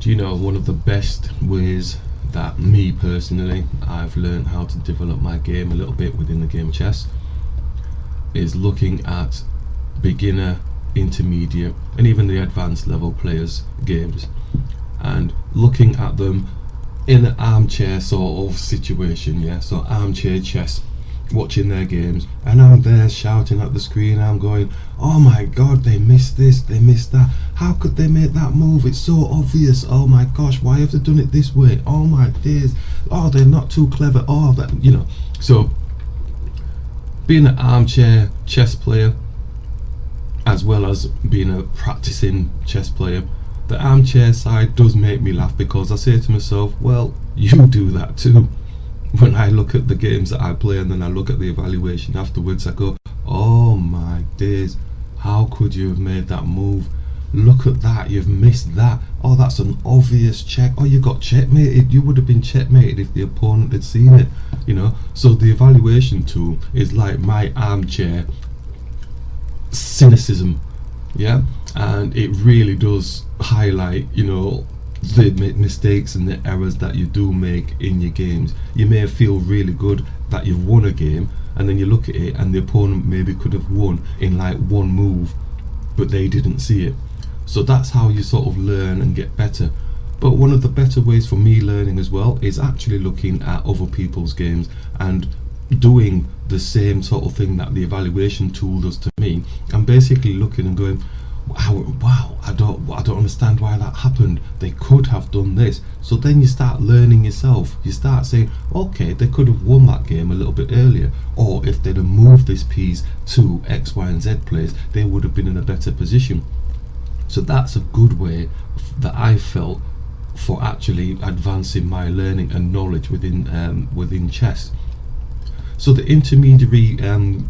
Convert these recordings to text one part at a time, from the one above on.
Do you know one of the best ways that me personally I've learned how to develop my game a little bit within the game of chess is looking at beginner, intermediate and even the advanced level players' games and looking at them in an armchair sort of situation, yeah, so armchair chess, watching their games, and I'm there shouting at the screen. I'm going, oh my god, they missed this, they missed that, how could they make that move, it's so obvious, oh my gosh, why have they done it this way, oh my days, oh they're not too clever, oh that, you know. So being an armchair chess player as well as being a practicing chess player, the armchair side does make me laugh because I say to myself, well, you do that too. When I look at the games that I play and then I look at the evaluation afterwards, I go, oh my days, how could you have made that move? Look at that, you've missed that. Oh, that's an obvious check. Oh, you got checkmated. You would have been checkmated if the opponent had seen it, you know. So the evaluation tool is like my armchair cynicism, yeah, and it really does highlight, you know, the mistakes and the errors that you do make in your games. You may feel really good that you've won a game, and then you look at it and the opponent maybe could have won in like one move, but they didn't see it. So that's how you sort of learn and get better. But one of the better ways for me learning as well is actually looking at other people's games and doing the same sort of thing that the evaluation tool does to me. I'm basically looking and going, wow, I don't understand why that happened. They could have done this. So then you start learning yourself. You start saying, okay, they could have won that game a little bit earlier, or if they'd have moved this piece to X, Y and Z place, they would have been in a better position. So that's a good way that I felt for actually advancing my learning and knowledge within chess. So the intermediary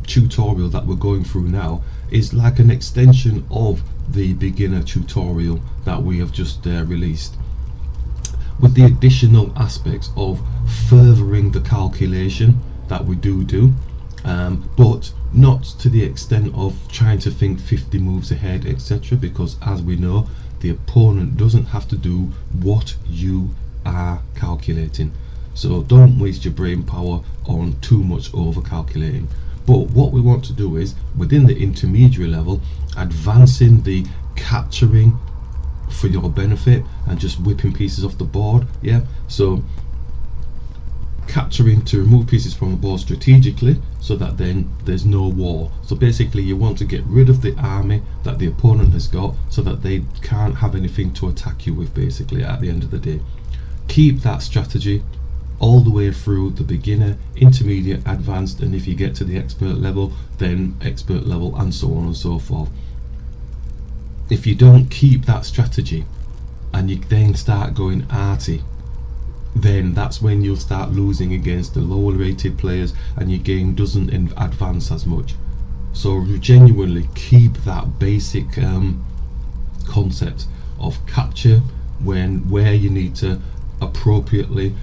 tutorial that we're going through now is like an extension of the beginner tutorial that we have just released, with the additional aspects of furthering the calculation that we do, but not to the extent of trying to think 50 moves ahead, etc., because as we know, the opponent doesn't have to do what you are calculating. So don't waste your brain power on too much over calculating. But what we want to do is, within the intermediary level, advancing the capturing for your benefit and just whipping pieces off the board, yeah. So capturing to remove pieces from the board strategically so that then there's no war. So basically you want to get rid of the army that the opponent has got so that they can't have anything to attack you with, basically, at the end of the day. Keep that strategy all the way through the beginner, intermediate, advanced, and if you get to the expert level, then expert level, and so on and so forth. If you don't keep that strategy and you then start going arty, then that's when you'll start losing against the lower rated players and your game doesn't advance as much. So genuinely keep that basic concept of capture where you need to appropriately.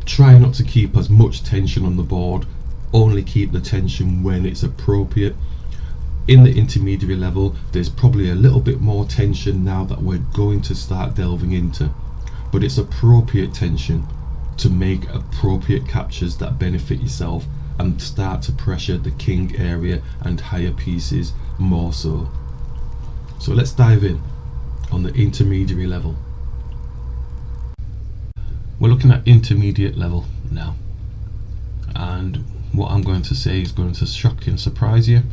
Try not to keep as much tension on the board, only keep the tension when it's appropriate. In the intermediary level, there's probably a little bit more tension now that we're going to start delving into, but it's appropriate tension to make appropriate captures that benefit yourself and start to pressure the king area and higher pieces more so. So let's dive in on the intermediary level. We're looking at intermediate level now, and what I'm going to say is going to shock and surprise you.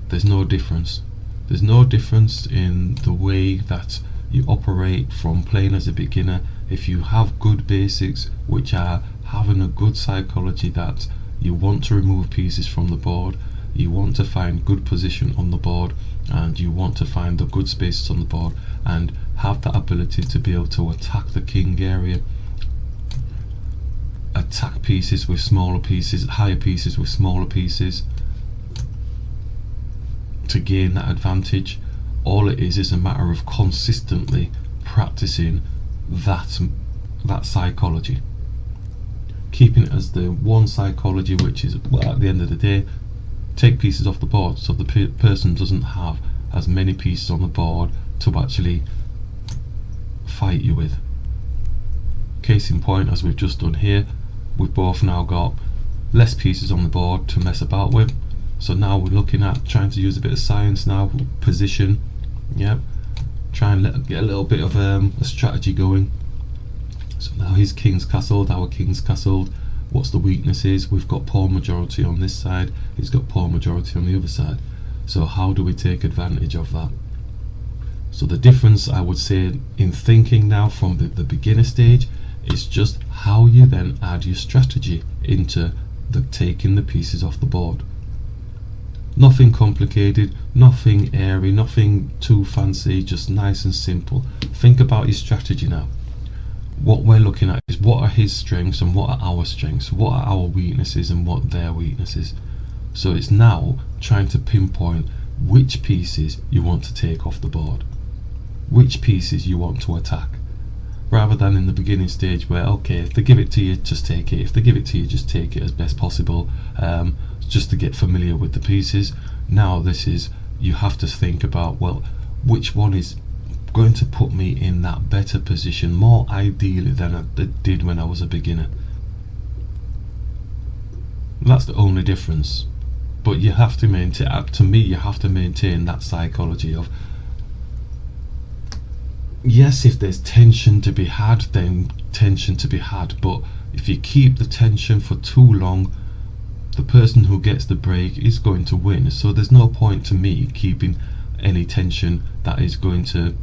There's no difference. There's no difference in the way that you operate from playing as a beginner. If you have good basics, which are having a good psychology that you want to remove pieces from the board, you want to find good position on the board, and you want to find the good spaces on the board and have that ability to be able to attack the king area, attack pieces with smaller pieces, higher pieces with smaller pieces, to gain that advantage. All it is a matter of consistently practicing that psychology, keeping it as the one psychology, which is, well, at the end of the day, take pieces off the board so the person doesn't have as many pieces on the board to actually fight you with. Case in point, as we've just done here, we've both now got less pieces on the board to mess about with. So now we're looking at trying to use a bit of science now, position, yeah, try and get a little bit of a strategy going. So now his king's castled, our king's castled. What's the weaknesses? We've got pawn majority on this side, he's got pawn majority on the other side. So how do we take advantage of that? So the difference, I would say, in thinking now from the beginner stage is just how you then add your strategy into the taking the pieces off the board. Nothing complicated, nothing airy, nothing too fancy, just nice and simple. Think about your strategy now. What we're looking at is what are his strengths and what are our strengths, what are our weaknesses and what their weaknesses. So it's now trying to pinpoint which pieces you want to take off the board, which pieces you want to attack, rather than in the beginning stage where, okay, if they give it to you, just take it. If they give it to you, just take it as best possible, just to get familiar with the pieces. Now this is, you have to think about, well, which one is going to put me in that better position, more ideally than I did when I was a beginner. That's the only difference. But you have to maintain, to me, you have to maintain that psychology of, yes, if there's tension to be had, then tension to be had, but if you keep the tension for too long, the person who gets the break is going to win. So there's no point to me keeping any tension that is going to,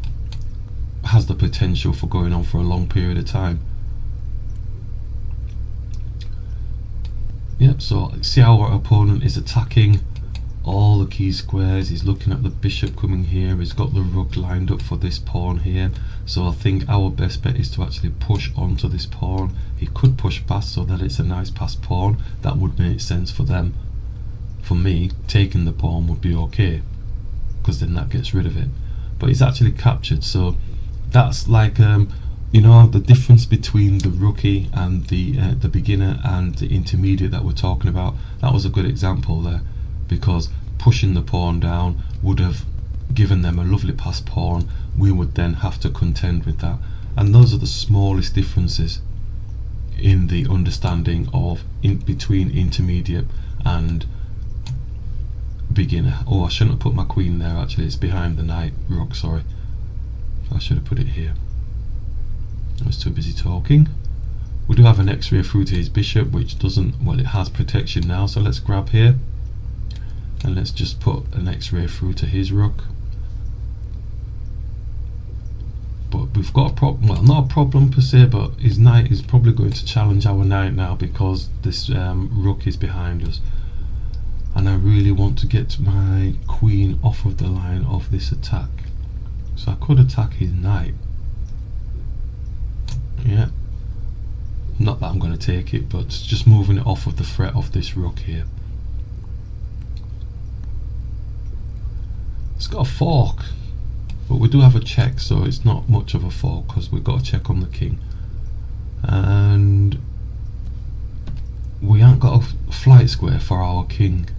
has the potential for going on for a long period of time. Yep, so see how our opponent is attacking all the key squares. He's looking at the bishop coming here, he's got the rook lined up for this pawn here. So I think our best bet is to actually push onto this pawn. He could push past so that it's a nice passed pawn. That would make sense for them. For me, taking the pawn would be okay, because then that gets rid of it. But he's actually captured, so that's like you know, the difference between the rookie and the beginner and the intermediate that we're talking about. That was a good example there, because pushing the pawn down would have given them a lovely passed pawn. We would then have to contend with that, and those are the smallest differences in the understanding of between intermediate and beginner. Oh, I shouldn't have put my queen there, actually it's behind the knight rook, sorry. I should have put it here. I was too busy talking. We do have an X-ray through to his bishop, which doesn't, well, it has protection now, so let's grab here and let's just put an X-ray through to his rook. But we've got a problem, well, not a problem per se, but his knight is probably going to challenge our knight now, because this rook is behind us, and I really want to get my queen off of the line of this attack. So I could attack his knight. Yeah, not that I'm going to take it, but just moving it off of the threat of this rook here. It's got a fork, but we do have a check, so it's not much of a fork because we've got a check on the king, and we haven't got a flight square for our king.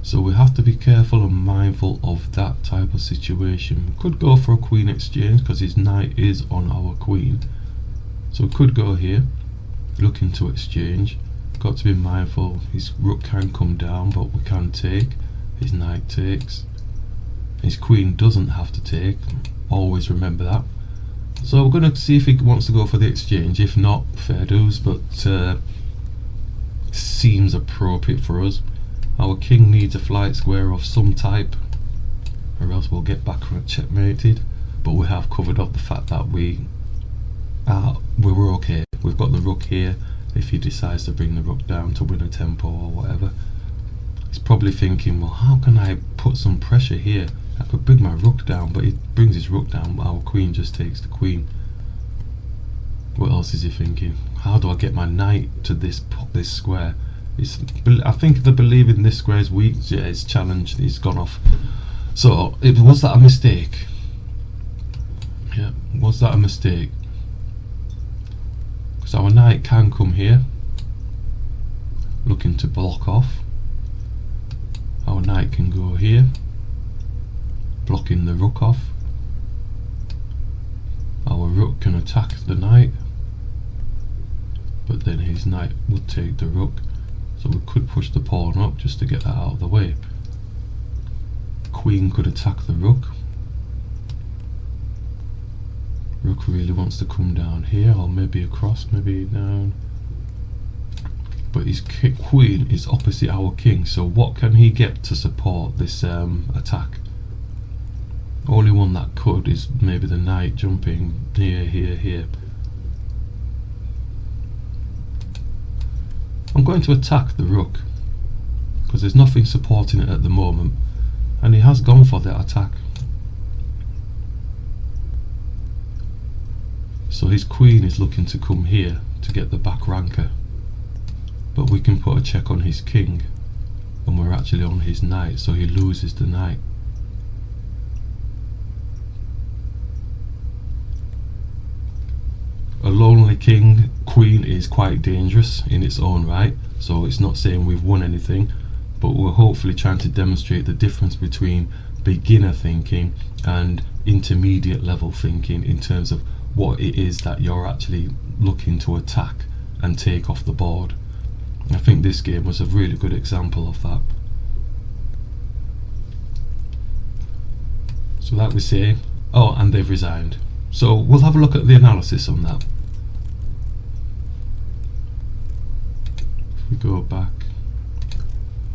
So we have to be careful and mindful of that type of situation. We could go for a queen exchange because his knight is on our queen. So we could go here, looking to exchange. Got to be mindful, his rook can come down, but we can take. His knight takes. His queen doesn't have to take, always remember that. So we're going to see if he wants to go for the exchange. If not, fair dues, but seems appropriate for us. Our king needs a flight square of some type, or else we'll get back checkmated. But we have covered up the fact that we were okay. We've got the rook here. If he decides to bring the rook down to win a tempo or whatever, he's probably thinking, well, how can I put some pressure here? I could bring my rook down, but he brings his rook down, our queen just takes the queen. What else is he thinking? How do I get my knight to this square? I think the believing this square is weak. Yeah, it's challenged, he's gone off. So was that a mistake? Yeah, was that a mistake? Because our knight can come here, looking to block off. Our knight can go here, blocking the rook off. can attack the knight, but then his knight would take the rook, so we could push the pawn up just to get that out of the way. Queen could attack the rook. Rook really wants to come down here, or maybe across, maybe down. But his queen is opposite our king, so what can he get to support this attack? Only one that could is maybe the knight jumping here, here, here. I'm going to attack the rook because there's nothing supporting it at the moment, and he has gone for that attack. So his queen is looking to come here to get the back ranker, but we can put a check on his king and we're actually on his knight, so he loses the knight. A lonely queen is quite dangerous in its own right, so it's not saying we've won anything, but we're hopefully trying to demonstrate the difference between beginner thinking and intermediate level thinking in terms of what it is that you're actually looking to attack and take off the board. I think this game was a really good example of that. So like we say, oh, and they've resigned. So we'll have a look at the analysis on that. If we go back,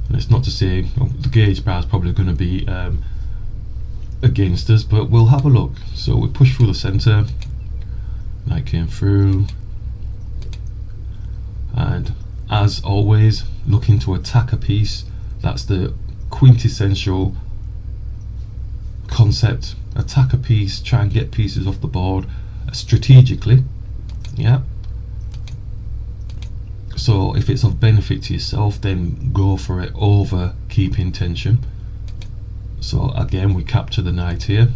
and it's not to say the gauge bar is probably going to be against us, but we'll have a look. So we push through the centre, knight came through, and as always, looking to attack a piece. That's the quintessential concept. Attack a piece, try and get pieces off the board strategically. Yeah. So if it's of benefit to yourself, then go for it over keeping tension. So again, we capture the knight here.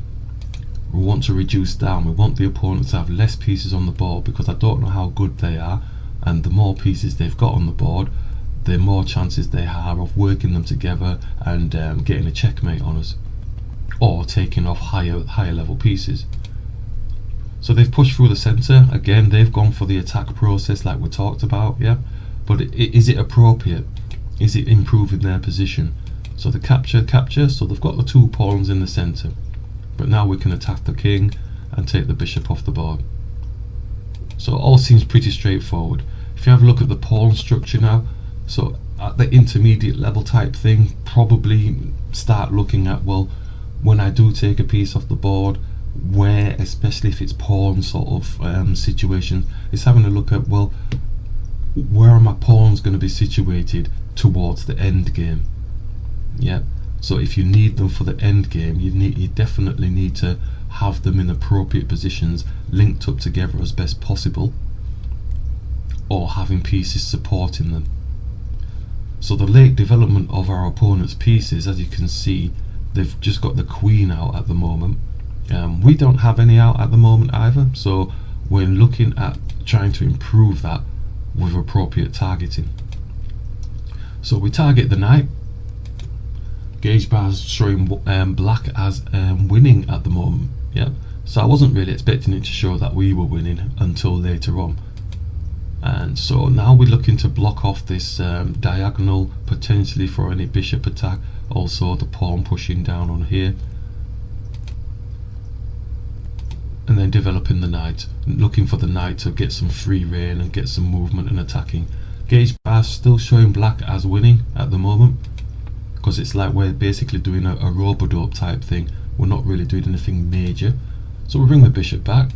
We want to reduce down. We want the opponent to have less pieces on the board because I don't know how good they are, and the more pieces they've got on the board, the more chances they have of working them together and getting a checkmate on us, or taking off higher level pieces. So they've pushed through the centre. Again, they've gone for the attack process like we talked about, yeah. But is it appropriate? Is it improving their position? So the capture, so they've got the two pawns in the centre. But now we can attack the king and take the bishop off the board. So it all seems pretty straightforward. If you have a look at the pawn structure now, so at the intermediate level type thing, probably start looking at, well, when I do take a piece off the board, where, especially if it's pawn sort of situation, is having a look at, well, where are my pawns going to be situated towards the end game? Yeah. So if you need them for the end game, you definitely need to have them in appropriate positions, linked up together as best possible, or having pieces supporting them. So the late development of our opponent's pieces, as you can see, they've just got the queen out at the moment. We don't have any out at the moment either, so we're looking at trying to improve that with appropriate targeting. So we target the knight. Gauge bar's showing black as winning at the moment. Yeah, so I wasn't really expecting it to show that we were winning until later on. And so now we're looking to block off this diagonal potentially for any bishop attack. Also the pawn pushing down on here, and then developing the knight, looking for the knight to get some free reign and get some movement and attacking. Gauge bar still showing black as winning at the moment, because it's like we're basically doing a rope-a-dope type thing. We're not really doing anything major. So we bring the bishop back,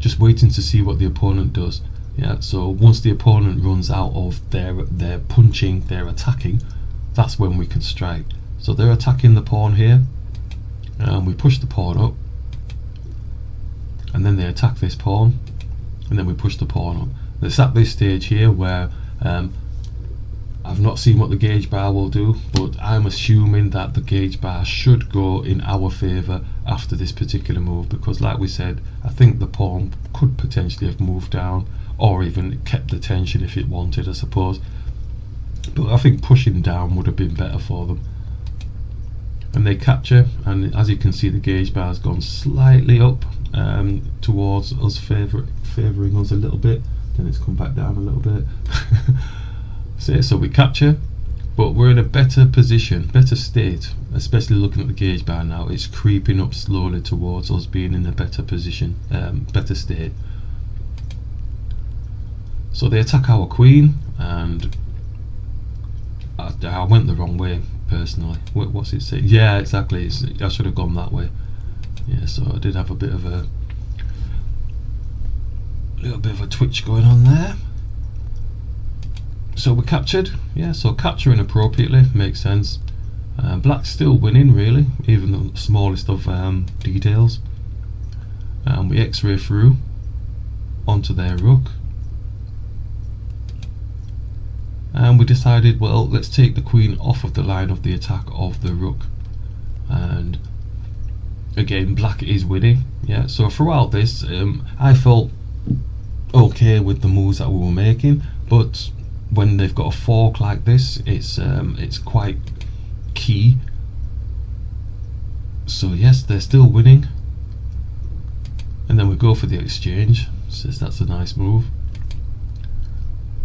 just waiting to see what the opponent does. Yeah, so once the opponent runs out of their punching, their attacking, that's when we can strike. So they're attacking the pawn here, and we push the pawn up, and then they attack this pawn, and then we push the pawn up. It's at this stage here where I've not seen what the gauge bar will do, but I'm assuming that the gauge bar should go in our favour after this particular move, because like we said, I think the pawn could potentially have moved down, or even kept the tension if it wanted, I suppose. But I think pushing down would have been better for them. and they capture, and as you can see the gauge bar has gone slightly up towards us, favouring us a little bit, then it's come back down a little bit. So we capture, but we're in a better position, better state, especially looking at the gauge bar now. It's creeping up slowly towards us being in a better position, better state. So they attack our queen, and I went the wrong way personally. What's it say? Yeah, exactly. I should have gone that way. Yeah, so I did have a little bit of a twitch going on there. So we captured. Yeah, so capturing appropriately makes sense. Black's still winning really, even the smallest of details. We X-ray through onto their rook. And we decided, well, let's take the queen off of the line of the attack of the rook. And again, black is winning. Yeah, so throughout this, I felt okay with the moves that we were making, but when they've got a fork like this, it's quite key. So yes, they're still winning. And then we go for the exchange. Says that's a nice move.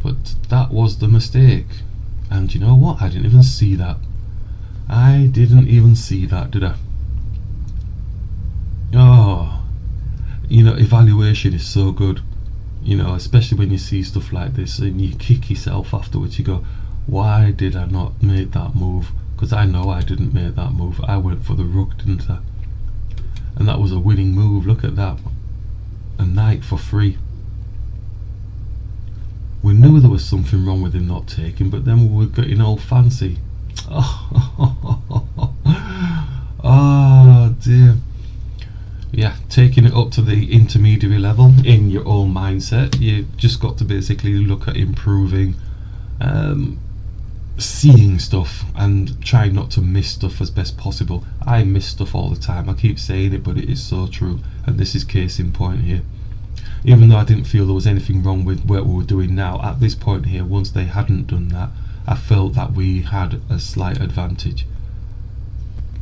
But that was the mistake. And you know what? I didn't even see that. I didn't even see that, did I? Oh, you know, evaluation is so good. You know, especially when you see stuff like this and you kick yourself afterwards. You go, why did I not make that move? Because I know I didn't make that move. I went for the rook, didn't I? And that was a winning move. Look at that. A knight for free. We knew there was something wrong with him not taking, but then we were getting all fancy. Oh dear. Yeah, taking it up to the intermediary level in your own mindset. You just got to basically look at improving, seeing stuff and trying not to miss stuff as best possible. I miss stuff all the time. I keep saying it, but it is so true, and this is case in point here. Even though I didn't feel there was anything wrong with what we were doing now, at this point here, once they hadn't done that, I felt that we had a slight advantage.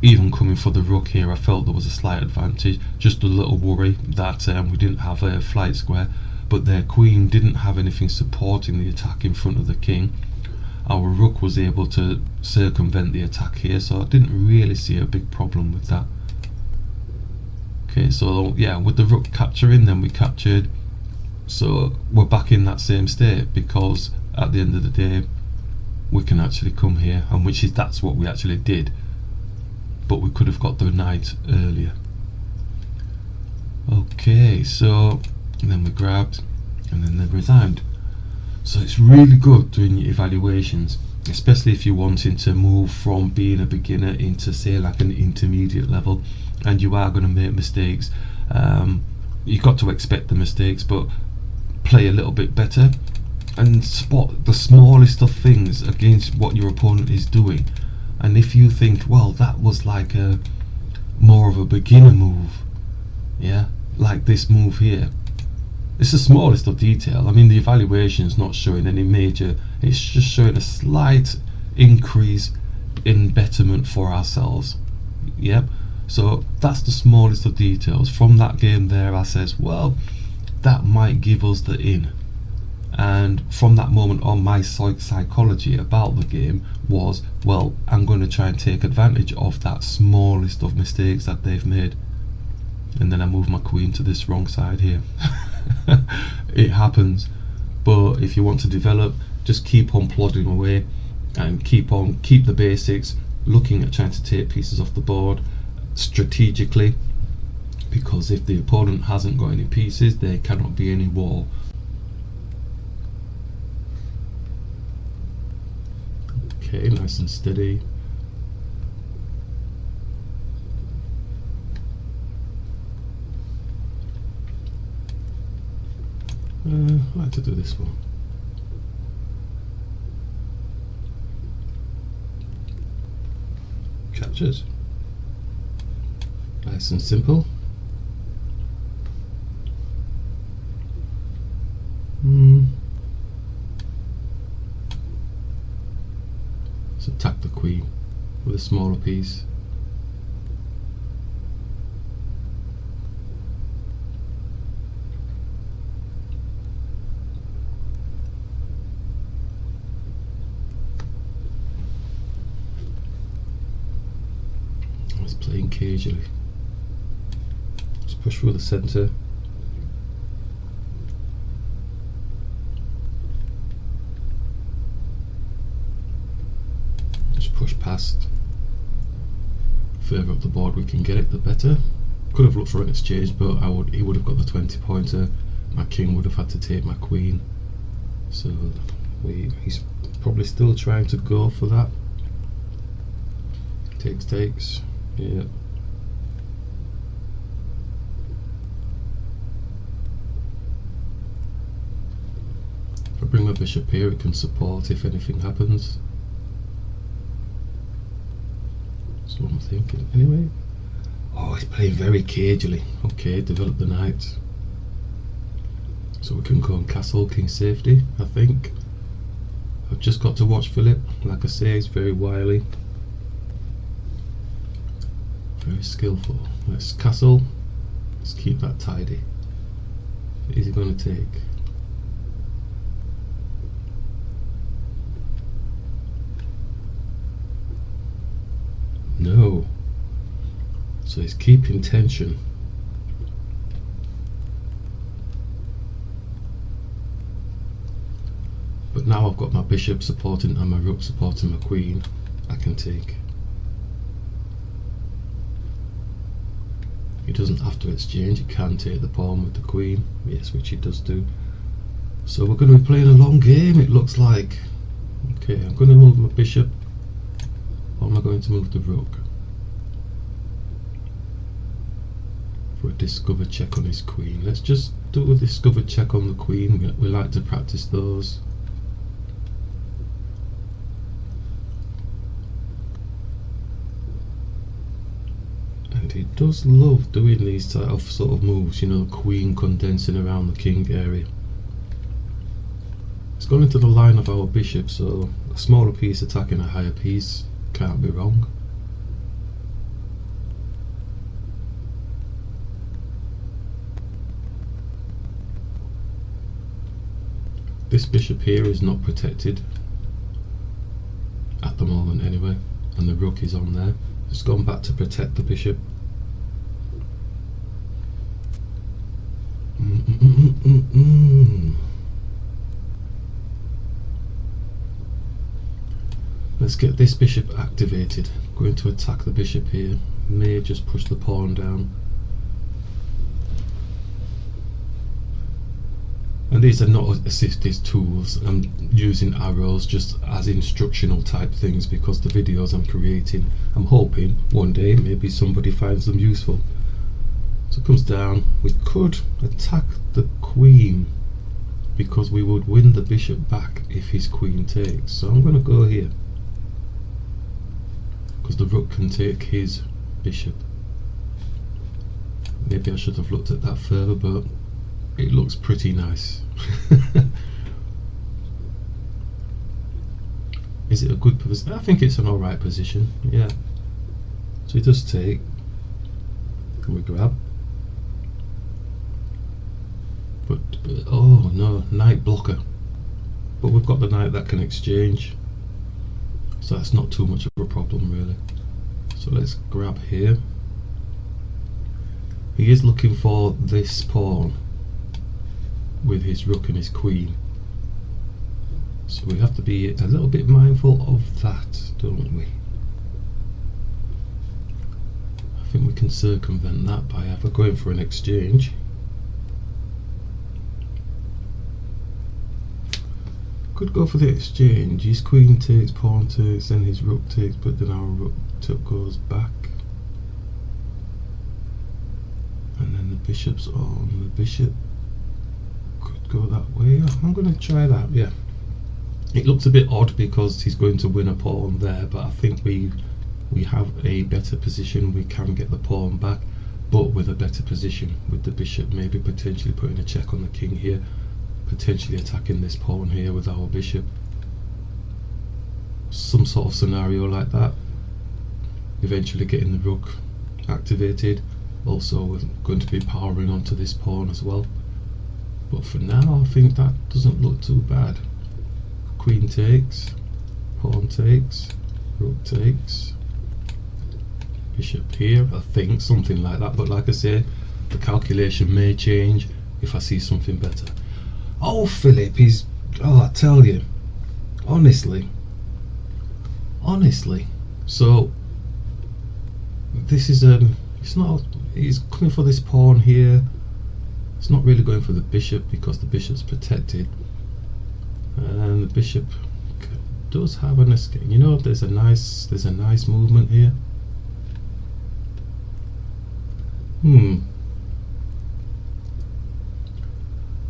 Even coming for the rook here, I felt there was a slight advantage. Just a little worry that we didn't have a flight square, but their queen didn't have anything supporting the attack in front of the king. Our rook was able to circumvent the attack here, so I didn't really see a big problem with that. Okay, so yeah, with the rook capturing, then we captured. So we're back in that same state, because at the end of the day, we can actually come here, and that's what we actually did. But we could have got the knight earlier. Okay, so then we grabbed, and then they resigned. So it's really good doing your evaluations, especially if you're wanting to move from being a beginner into, say, like an intermediate level, and you are going to make mistakes. You've got to expect the mistakes, but play a little bit better and spot the smallest of things against what your opponent is doing. And if you think, well, that was like a more of a beginner move, yeah, like this move here, it's the smallest of detail. I mean, the evaluation is not showing any major, it's just showing a slight increase in betterment for ourselves. Yep. So that's the smallest of details. From that game there, I says, well, that might give us the in. And from that moment on, my psychology about the game was, well, I'm going to try and take advantage of that smallest of mistakes that they've made. And then I move my queen to this wrong side here. It happens. But if you want to develop, just keep on plodding away and keep the basics, looking at trying to take pieces off the board strategically, because if the opponent hasn't got any pieces, there cannot be any war. Okay, nice and steady. I like to do this one. Captures. Nice and simple. Let's attack the queen with a smaller piece. playing cagely. Let's push through the centre. Just push past. Further up the board we can get it, the better. Could have looked for an exchange, but he would have got the 20 pointer. My king would have had to take my queen. So he's probably still trying to go for that. Takes. Yeah. If I bring my bishop here, it can support if anything happens. That's what I'm thinking. Anyway. Oh, he's playing very cagely. Okay, develop the knight. So we can go on castle, king safety, I think. I've just got to watch Philip. Like I say, he's very wily. Very skillful. Let's castle. Let's keep that tidy. What is he going to take? No. So he's keeping tension. But now I've got my bishop supporting and my rook supporting my queen, I can take. He doesn't have to exchange, he can take the pawn with the queen, yes, which he does do. So we're going to be playing a long game, it looks like. Okay, I'm going to move my bishop, or am I going to move the rook? For a discover check on his queen. Let's just do a discover check on the queen, we like to practice those. He does love doing these type of sort of moves, you know, queen condensing around the king area. It's gone into the line of our bishop, so a smaller piece attacking a higher piece can't be wrong. This bishop here is not protected at the moment anyway, and the rook is on there. It's gone back to protect the bishop. Let's get this bishop activated. Going to attack the bishop here. May just push the pawn down. And these are not assistive tools. I'm using arrows just as instructional type things because the videos I'm creating, I'm hoping one day maybe somebody finds them useful. So it comes down. We could attack the queen because we would win the bishop back if his queen takes. So I'm going to go here because the rook can take his bishop. Maybe I should have looked at that further, but it looks pretty nice. Is it a good position? I think it's an alright position, yeah. So he does take. Can we grab? But oh no, knight blocker. But we've got the knight that can exchange, so that's not too much of a problem really. So let's grab here. He is looking for this pawn with his rook and his queen, so we have to be a little bit mindful of that, don't we? I think we can circumvent that by either going for an exchange. Could go for the exchange. His queen takes, pawn takes, then his rook takes, but then our rook goes back, and then the bishop's on. The bishop could go that way. I'm going to try that. Yeah, it looks a bit odd because he's going to win a pawn there, but I think we have a better position. We can get the pawn back, but with a better position with the bishop, maybe potentially putting a check on the king here, potentially attacking this pawn here with our bishop. Some sort of scenario like that. Eventually getting the rook activated. Also we're going to be powering onto this pawn as well. But for now I think that doesn't look too bad. Queen takes, pawn takes, rook takes, bishop here, I think, something like that. But like I say, the calculation may change if I see something better. Oh, Philip, I tell you, honestly. So this is it's not. He's coming for this pawn here. It's not really going for the bishop because the bishop's protected, and the bishop does have an escape. You know, there's a nice movement here.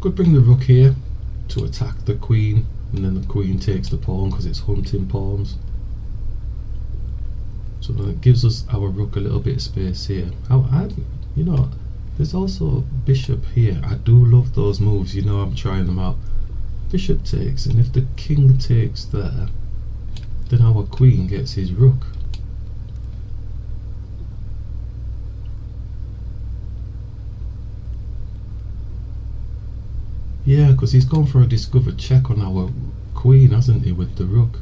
Could bring the rook here to attack the queen, and then the queen takes the pawn because it's hunting pawns. So then it gives us our rook a little bit of space here. You know, there's also bishop here. I do love those moves. You know, I'm trying them out. Bishop takes, and if the king takes there, then our queen gets his rook. Yeah, because he's gone for a discovered check on our queen, hasn't he, with the rook?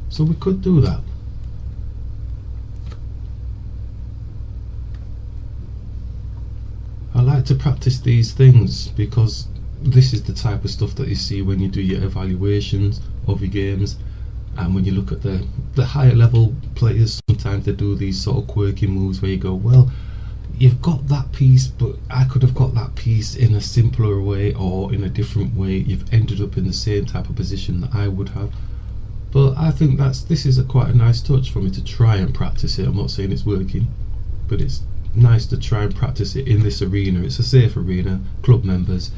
So we could do that. I like to practice these things because this is the type of stuff that you see when you do your evaluations of your games, and when you look at the higher level players, sometimes they do these sort of quirky moves where you go, well, you've got that piece, but I could have got that piece in a simpler way or in a different way. You've ended up in the same type of position that I would have. But I think this is quite a nice touch for me to try and practice it. I'm not saying it's working, but it's nice to try and practice it in this arena. It's a safe arena, club members.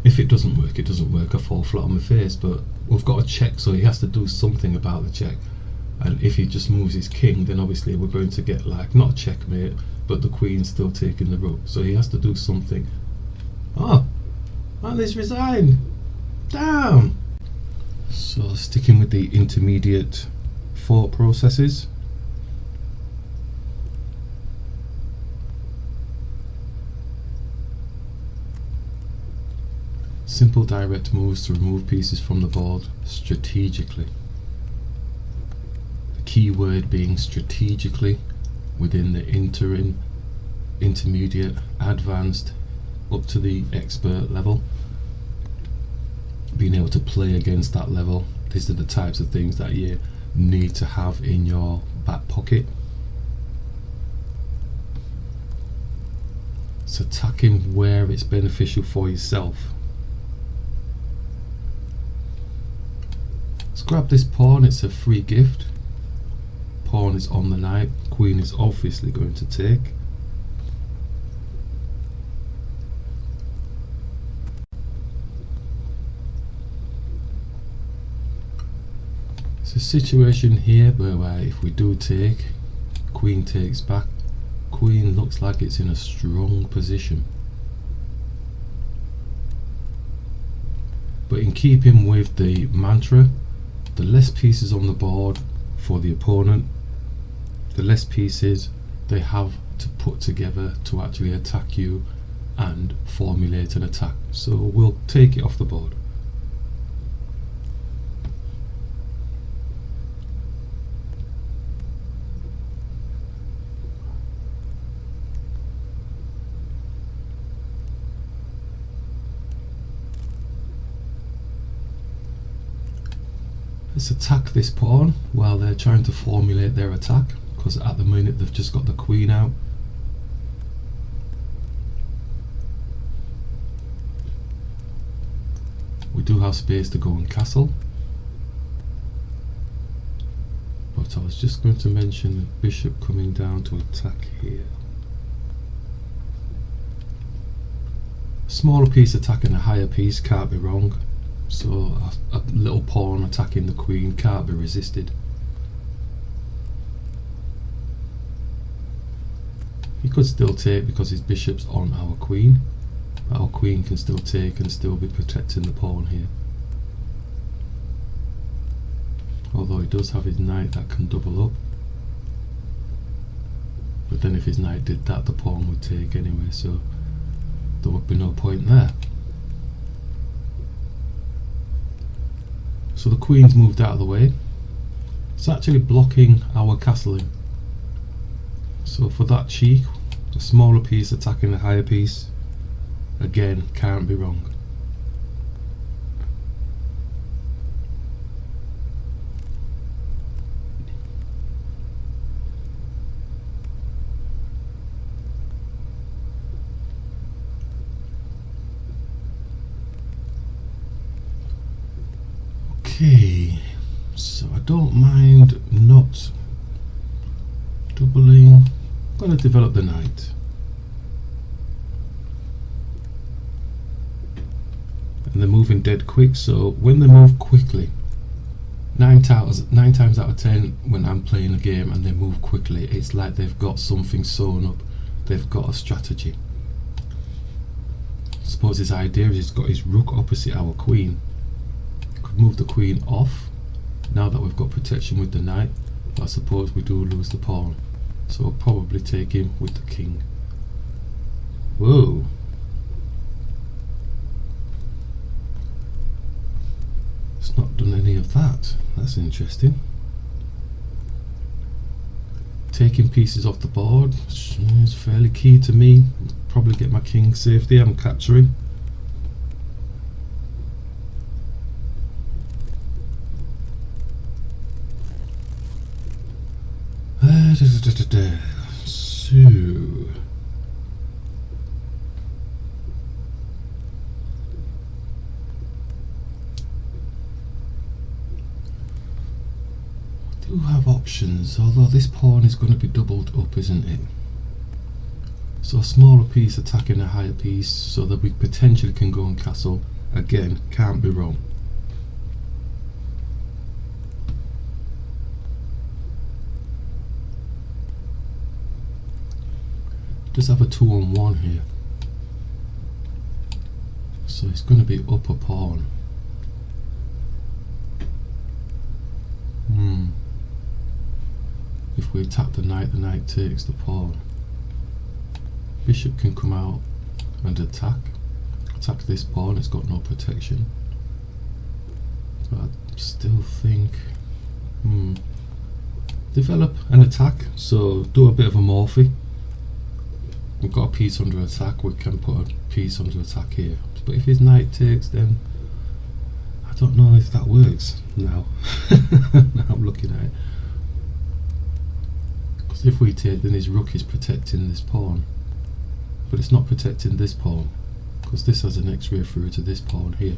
If it doesn't work, it doesn't work. I fall flat on my face, but we've got a check, so he has to do something about the check. And if he just moves his king, then obviously we're going to get, like, not a checkmate, but the queen's still taking the rook. So he has to do something. Oh, and he's resigned. Damn. So sticking with the intermediate thought processes. Simple direct moves to remove pieces from the board strategically. The key word being strategically within the intermediate, advanced, up to the expert level. Being able to play against that level. These are the types of things that you need to have in your back pocket. It's attacking where it's beneficial for yourself. Let's grab this pawn, it's a free gift. Pawn is on the knight, queen is obviously going to take. It's a situation here where if we do take, queen takes back, queen looks like it's in a strong position. But in keeping with the mantra, the less pieces on the board for the opponent, the less pieces they have to put together to actually attack you and formulate an attack. So we'll take it off the board. Let's attack this pawn while they're trying to formulate their attack, because at the minute they've just got the queen out. We do have space to go and castle, but I was just going to mention the bishop coming down to attack here. Smaller piece attacking a higher piece can't be wrong. So a little pawn attacking the queen can't be resisted. He could still take because his bishop's on our queen. Our queen can still take and still be protecting the pawn here. Although he does have his knight that can double up. But then if his knight did that, the pawn would take anyway, so there would be no point there. So the queen's moved out of the way. It's actually blocking our castling. So for that cheek, a smaller piece attacking the higher piece, again, can't be wrong. Okay, so I don't mind not doubling. I'm going to develop the knight. And they're moving dead quick, so when they move quickly, 9 times out of 10 when I'm playing a game and they move quickly, it's like they've got something sewn up, they've got a strategy. I suppose his idea is he's got his rook opposite our queen. Could move the queen off now that we've got protection with the knight, but I suppose we do lose the pawn, so we'll probably take him with the king. Whoa. It's not done any of that. That's interesting. Taking pieces off the board is fairly key to me. Probably get my king safety. I'm capturing. So do have options, although this pawn is going to be doubled up, isn't it? So a smaller piece attacking a higher piece so that we potentially can go and castle. Again, can't be wrong. Does have a 2-on-1 here, so it's going to be up a pawn. If we attack the knight takes the pawn. Bishop can come out and attack this pawn. It's got no protection, but I still think develop an attack, so do a bit of a morphe. We've got a piece under attack, we can put a piece under attack here. But if his knight takes, then I don't know if that works now. Now I'm looking at it. Because if we take, then his rook is protecting this pawn. But it's not protecting this pawn, because this has an x-ray through to this pawn here.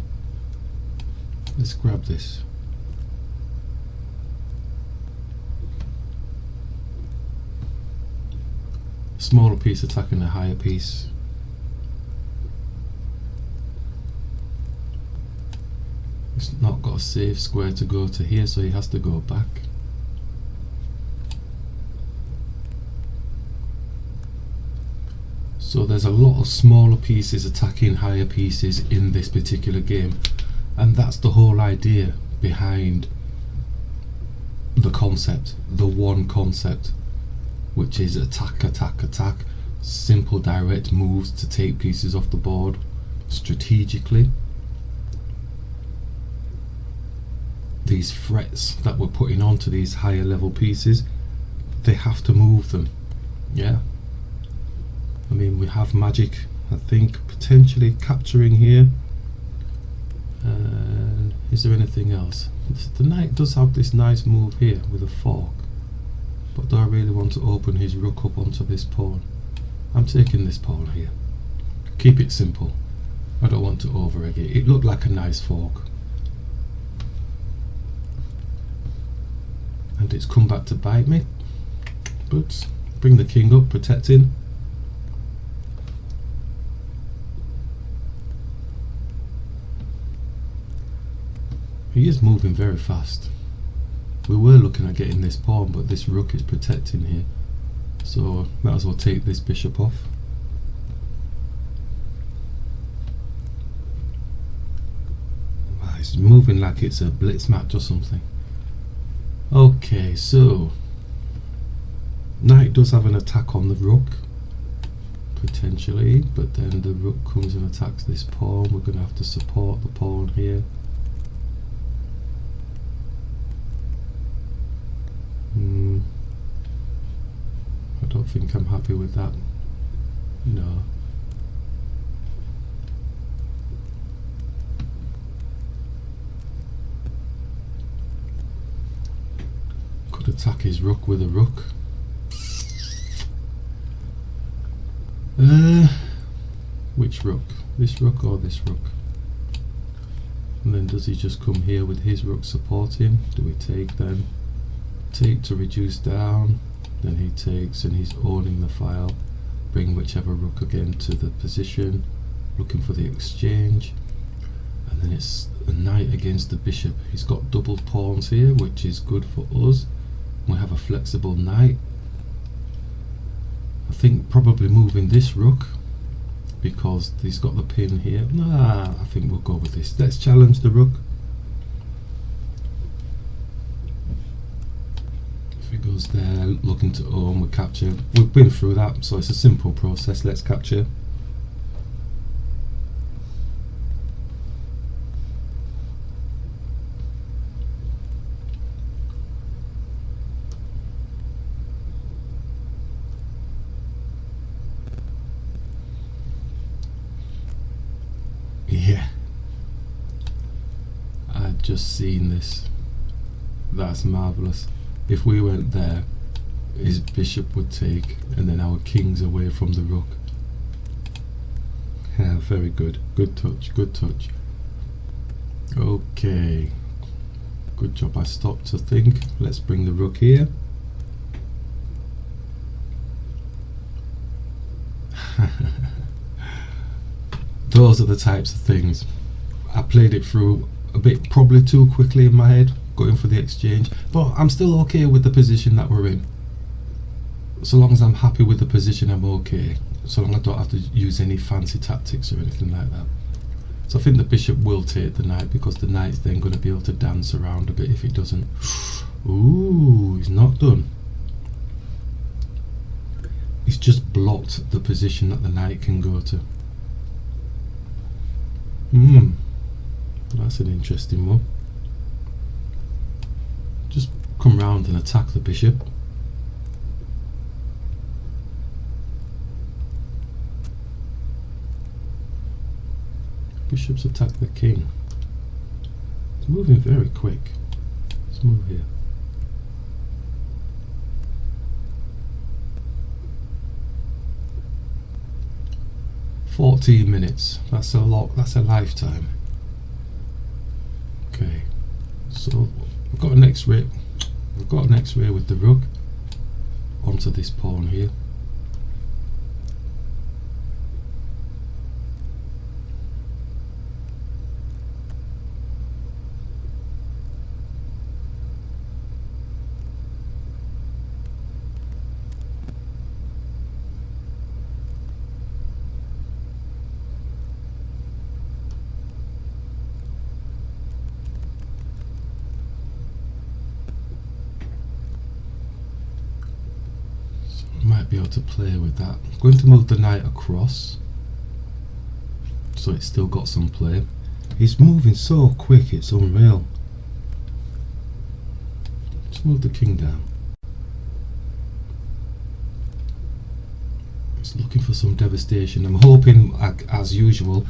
Let's grab this. Smaller piece attacking a higher piece. It's not got a safe square to go to here, so he has to go back. So there's a lot of smaller pieces attacking higher pieces in this particular game, and that's the whole idea behind the concept, the one concept, which is attack, attack, attack. Simple direct moves to take pieces off the board strategically. These threats that we're putting onto these higher level pieces, they have to move them. Yeah, I mean, we have magic, I think, potentially capturing here. And is there anything else? The knight does have this nice move here with a fork, but do I really want to open his rook up onto this pawn? I'm taking this pawn here. Keep it simple. I don't want to over-egg it. It looked like a nice fork, and it's come back to bite me. But bring the king up, protecting. He is moving very fast. We were looking at getting this pawn, but this rook is protecting here, so might as well take this bishop off. Wow, it's moving like it's a blitz match or something. Okay, so knight does have an attack on the rook, potentially, but then the rook comes and attacks this pawn. We're going to have to support the pawn here. don't think I'm happy with that. No. Could attack his rook with a rook. Which rook? This rook or this rook? And then does he just come here with his rook supporting? Do we take then? Take to reduce down. Then he takes and he's owning the file. Bring whichever rook again to the position. Looking for the exchange. And then it's a knight against the bishop. He's got double pawns here, which is good for us. We have a flexible knight. I think probably moving this rook, because he's got the pin here. Nah, I think we'll go with this. Let's challenge the rook. If it goes there, looking to own, we capture. We've been through that, so it's a simple process. Let's capture. Yeah, I'd just seen this. That's marvellous. If we went there, his bishop would take, and then our king's away from the rook. Yeah, very good. Good touch, good touch. Okay. Good job, I stopped to think. Let's bring the rook here. Those are the types of things. I played it through a bit, probably too quickly in my head, going for the exchange, but I'm still okay with the position that we're in. So long as I'm happy with the position, I'm okay. So long as I don't have to use any fancy tactics or anything like that. So I think the bishop will take the knight, because the knight's then going to be able to dance around a bit if he doesn't. Ooh, he's not done. He's just blocked the position that the knight can go to. That's an interesting one. Just come round and attack the bishop. Bishops attack the king. It's moving very quick. Let's move here. "14 minutes. That's a lot. That's a lifetime." Okay, so we've got an X-ray. We've got an X-ray with the rook onto this pawn here. Might be able to play with that. I'm going to move the knight across, so it's still got some play. He's moving so quick, it's unreal. Let's move the king down. It's looking for some devastation. I'm hoping, as usual,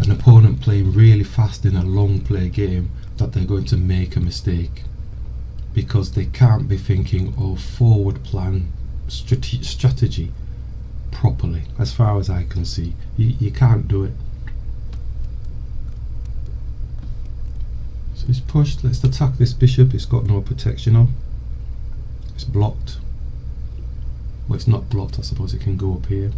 an opponent playing really fast in a long play game, that they're going to make a mistake, because they can't be thinking of forward plan strategy properly. As far as I can see, you can't do it. So he's pushed. Let's attack this bishop. It's got no protection on. It's blocked. Well, it's not blocked. I suppose it can go up here.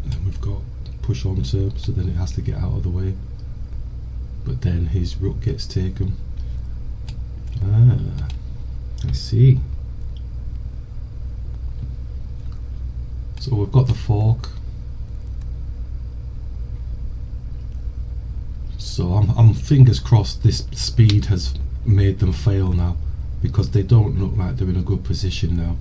And then we've got push onto, so then it has to get out of the way. But then his rook gets taken. Ah, I see. So we've got the fork. So I'm fingers crossed this speed has made them fail now, because they don't look like they're in a good position now.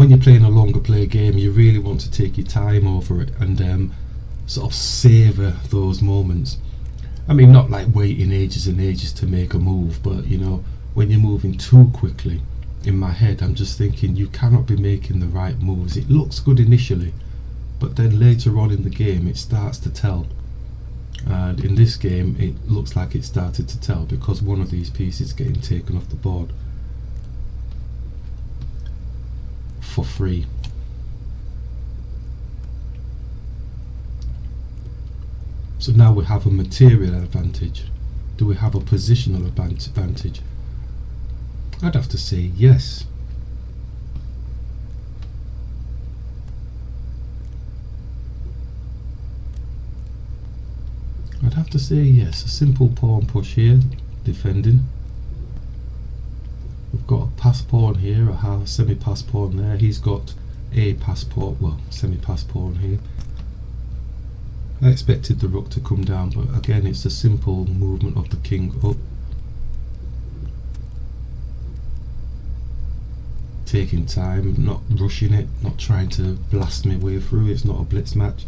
when you're playing a longer play game, you really want to take your time over it and sort of savour those moments. I mean, not like waiting ages and ages to make a move, but you know, when you're moving too quickly, in my head I'm just thinking you cannot be making the right moves. It looks good initially, but then later on in the game it starts to tell. And in this game it looks like it started to tell because one of these pieces is getting taken off the board for free. So now we have a material advantage. Do we have a positional advantage? I'd have to say yes. I'd have to say yes. A simple pawn push here, defending. We've got a pass pawn here, a half semi-pass pawn there. He's got a pass pawn, well, semi-pass pawn here. I expected the rook to come down, but again it's a simple movement of the king up. Taking time, not rushing it, not trying to blast my way through. It's not a blitz match.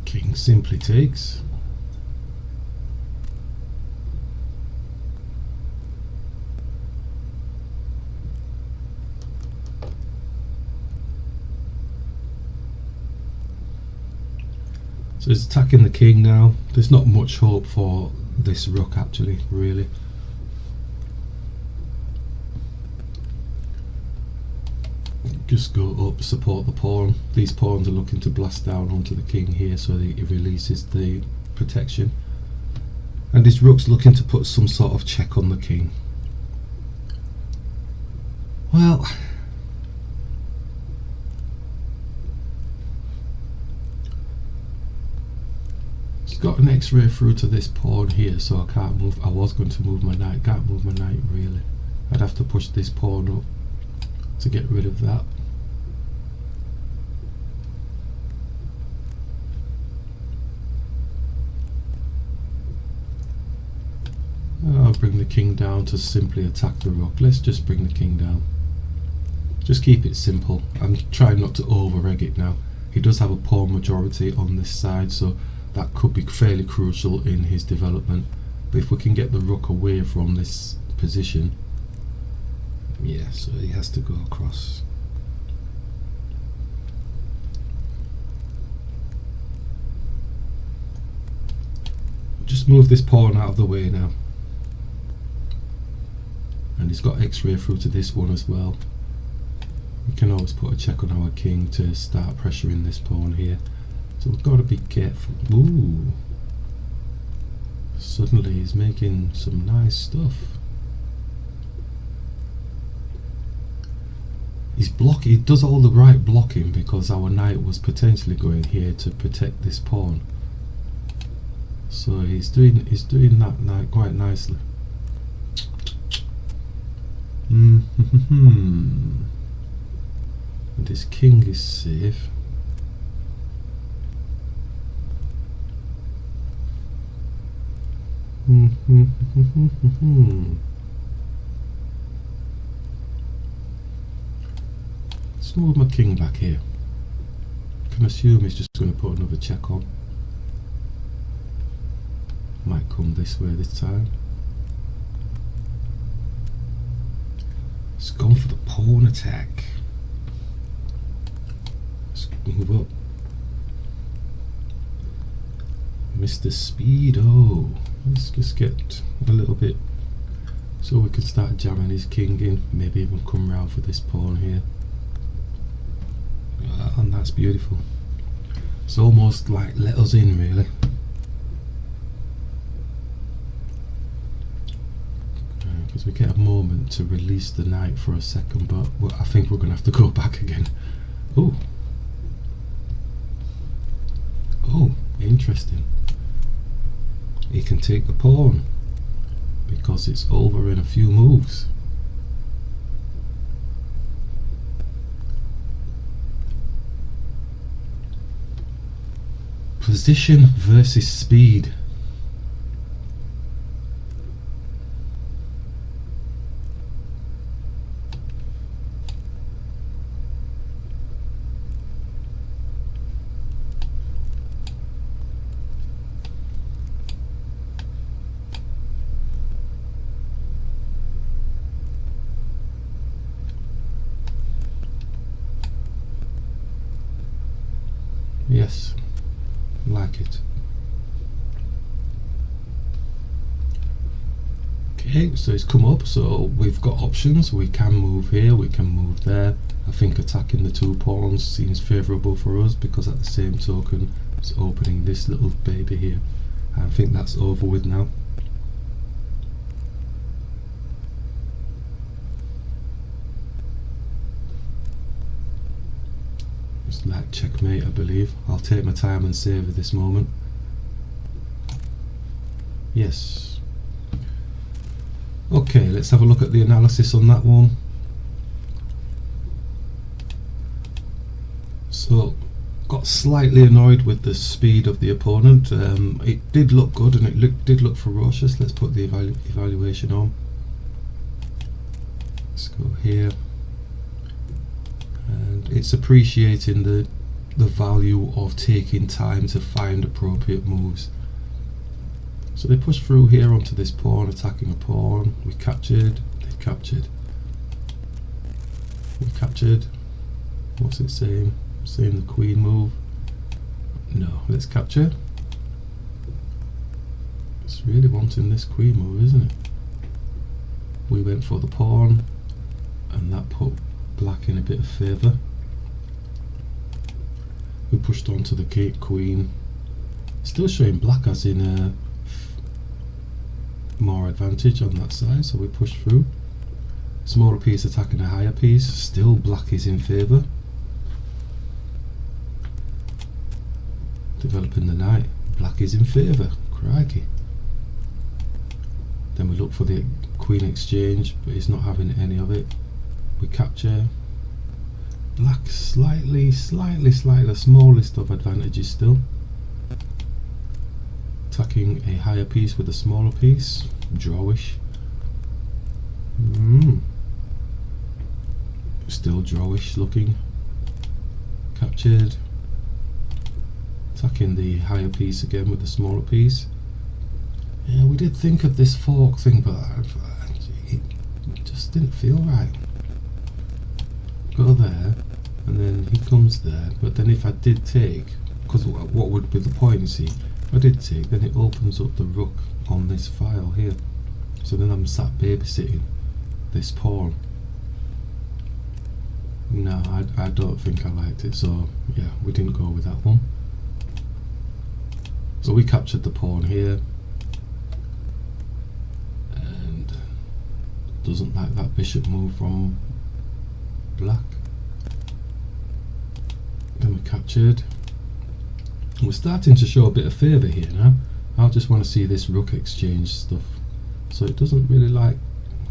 King simply takes. So he's attacking the king now. There's not much hope for this rook actually, really. Just go up, support the pawn. These pawns are looking to blast down onto the king here so that it releases the protection. And this rook's looking to put some sort of check on the king. Well, it's got an X-ray through to this pawn here, so I can't move. I was going to move my knight, can't move my knight really. I'd have to push this pawn up to get rid of that. I'll bring the king down to simply attack the rook. Let's just bring the king down. Just keep it simple. I'm trying not to over-egg it now. He does have a pawn majority on this side, so that could be fairly crucial in his development. But if we can get the rook away from this position, yeah, so he has to go across. Just move this pawn out of the way now. And he's got X-ray through to this one as well. We can always put a check on our king to start pressuring this pawn here. So we've got to be careful. Ooh. Suddenly he's making some nice stuff. He does all the right blocking because our knight was potentially going here to protect this pawn. So he's doing that quite nicely. And his king is safe. Let's move my king back here. I can assume he's just going to put another check on. Might come this way this time. It's gone for the pawn attack. Let's move up. Mr. Speedo. Let's just get a little bit so we can start jamming his king in. Maybe even come round for this pawn here. And that's beautiful. It's almost like let us in really. Because we get a moment to release the knight for a second, but I think we're going to have to go back again. Oh, interesting. He can take the pawn because it's over in a few moves. Position versus speed. Yes, like it. Okay, so it's come up, so we've got options. We can move here, we can move there. I think attacking the 2 pawns seems favourable for us, because at the same token it's opening this little baby here. I think that's over with now. It's like checkmate, I believe. I'll take my time and savour this moment. Yes. Okay, let's have a look at the analysis on that one. So, got slightly annoyed with the speed of the opponent. It did look good and it did look ferocious. Let's put the evaluation on. Let's go here. And it's appreciating the value of taking time to find appropriate moves. So they pushed through here onto this pawn, attacking a pawn. We captured, they captured. We captured. What's it saying? Saying the queen move. No, let's capture. It's really wanting this queen move, isn't it? We went for the pawn, and that put black in a bit of favour. We pushed on to the queen. Still showing black as in a more advantage on that side, so we push through. Smaller piece attacking a higher piece, still black is in favour. Developing the knight, black is in favour, crikey. Then we look for the queen exchange, but he's not having any of it. We capture. Black slightly, the smallest of advantages still. Attacking a higher piece with a smaller piece, drawish. Still drawish looking. Captured. Attacking the higher piece again with the smaller piece. Yeah, we did think of this fork thing, but it just didn't feel right. Go there, and then he comes there, but then if I did take, because what would be the point, you see? If I did take, then it opens up the rook on this file here. So then I'm sat babysitting this pawn. No, I don't think I liked it, so yeah, we didn't go with that one. So we captured the pawn here, and doesn't like that bishop move from black. Then we captured. We're starting to show a bit of favour here now. I just want to see this rook exchange stuff. So it doesn't really like...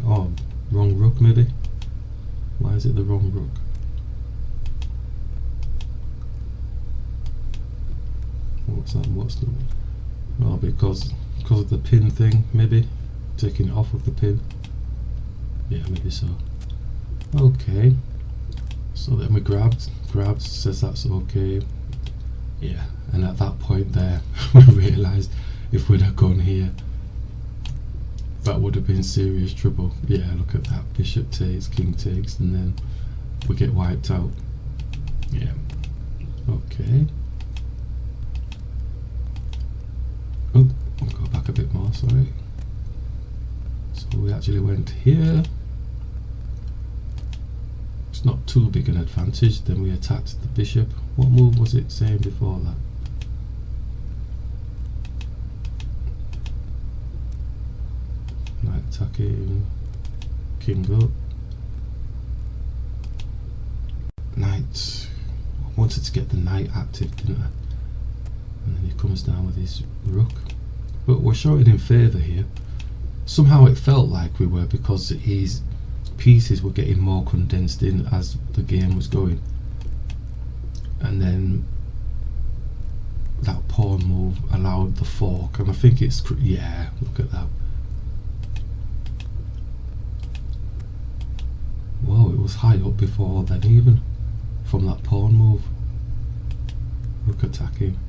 Oh, wrong rook maybe? Why is it the wrong rook? What's that? What's the... Oh, because of the pin thing, maybe? Taking it off of the pin. Yeah, maybe so. Okay. So then we grabbed, says that's okay. Yeah, and at that point there, we realised if we'd have gone here, that would have been serious trouble. Yeah, look at that, bishop takes, king takes, and then we get wiped out. Yeah, okay. Oh, I'll go back a bit more, sorry. So we actually went here. It's not too big an advantage. Then we attacked the bishop. What move was it saying before that? Knight attacking, king up. Knight. I wanted to get the knight active, didn't I? And then he comes down with his rook. But we're showing in favour here. Somehow it felt like we were, because his pieces were getting more condensed in as the game was going. And then that pawn move allowed the fork, and I think it's... yeah, look at that. Whoa, it was high up before then even, from that pawn move. Rook attacking.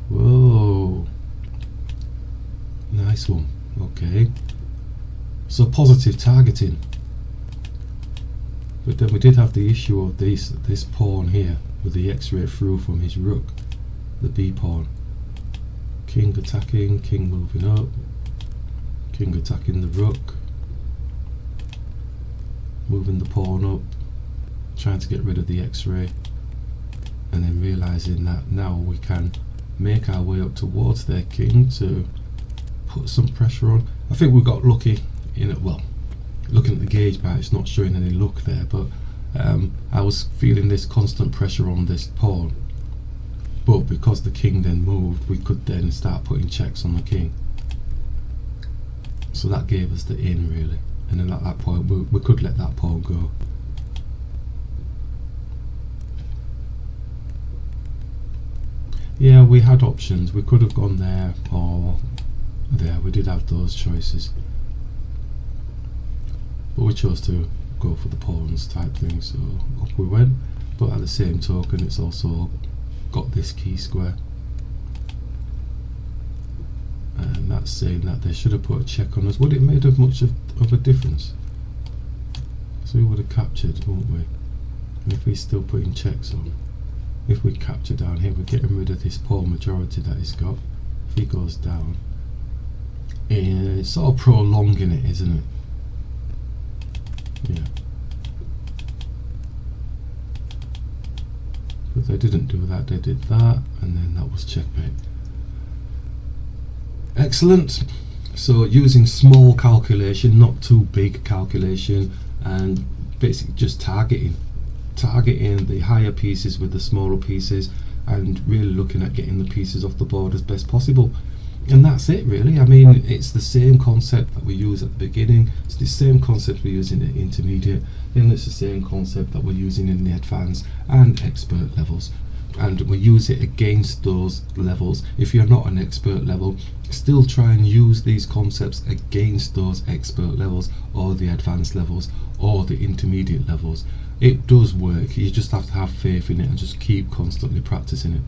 Whoa, nice one. Okay, so positive targeting. But then we did have the issue of this pawn here with the x-ray through from his rook. the b pawn. King attacking, king moving up, king attacking the rook, moving the pawn up, trying to get rid of the x-ray, and then realizing that now we can make our way up towards their king to put some pressure on. I think we got lucky in it. Well, looking at the gauge bar, it's not showing any luck there, but I was feeling this constant pressure on this pawn, but because the king then moved, we could then start putting checks on the king, so that gave us the in really. And then at that point we could let that pawn go. Yeah, we had options. We could have gone there or there. We did have those choices, but we chose to go for the pawns type thing, so up we went. But at the same token, it's also got this key square, and that's saying that they should have put a check on us. Would it have made much of a difference? So we would have captured, wouldn't we? And if we're still putting checks on, if we capture down here, we're getting rid of this pawn majority that he's got. If he goes down, it's sort of prolonging it, isn't it? Yeah. But they didn't do that, they did that, and then that was checkmate. Excellent. So using small calculation, not too big calculation, and basically just targeting the higher pieces with the smaller pieces, and really looking at getting the pieces off the board as best possible. And that's it really. I mean, it's the same concept that we use at the beginning, it's the same concept we use in the intermediate, and it's the same concept that we're using in the advanced and expert levels, and we use it against those levels. If you're not an expert level, still try and use these concepts against those expert levels or the advanced levels or the intermediate levels. It does work. You just have to have faith in it and just keep constantly practicing it.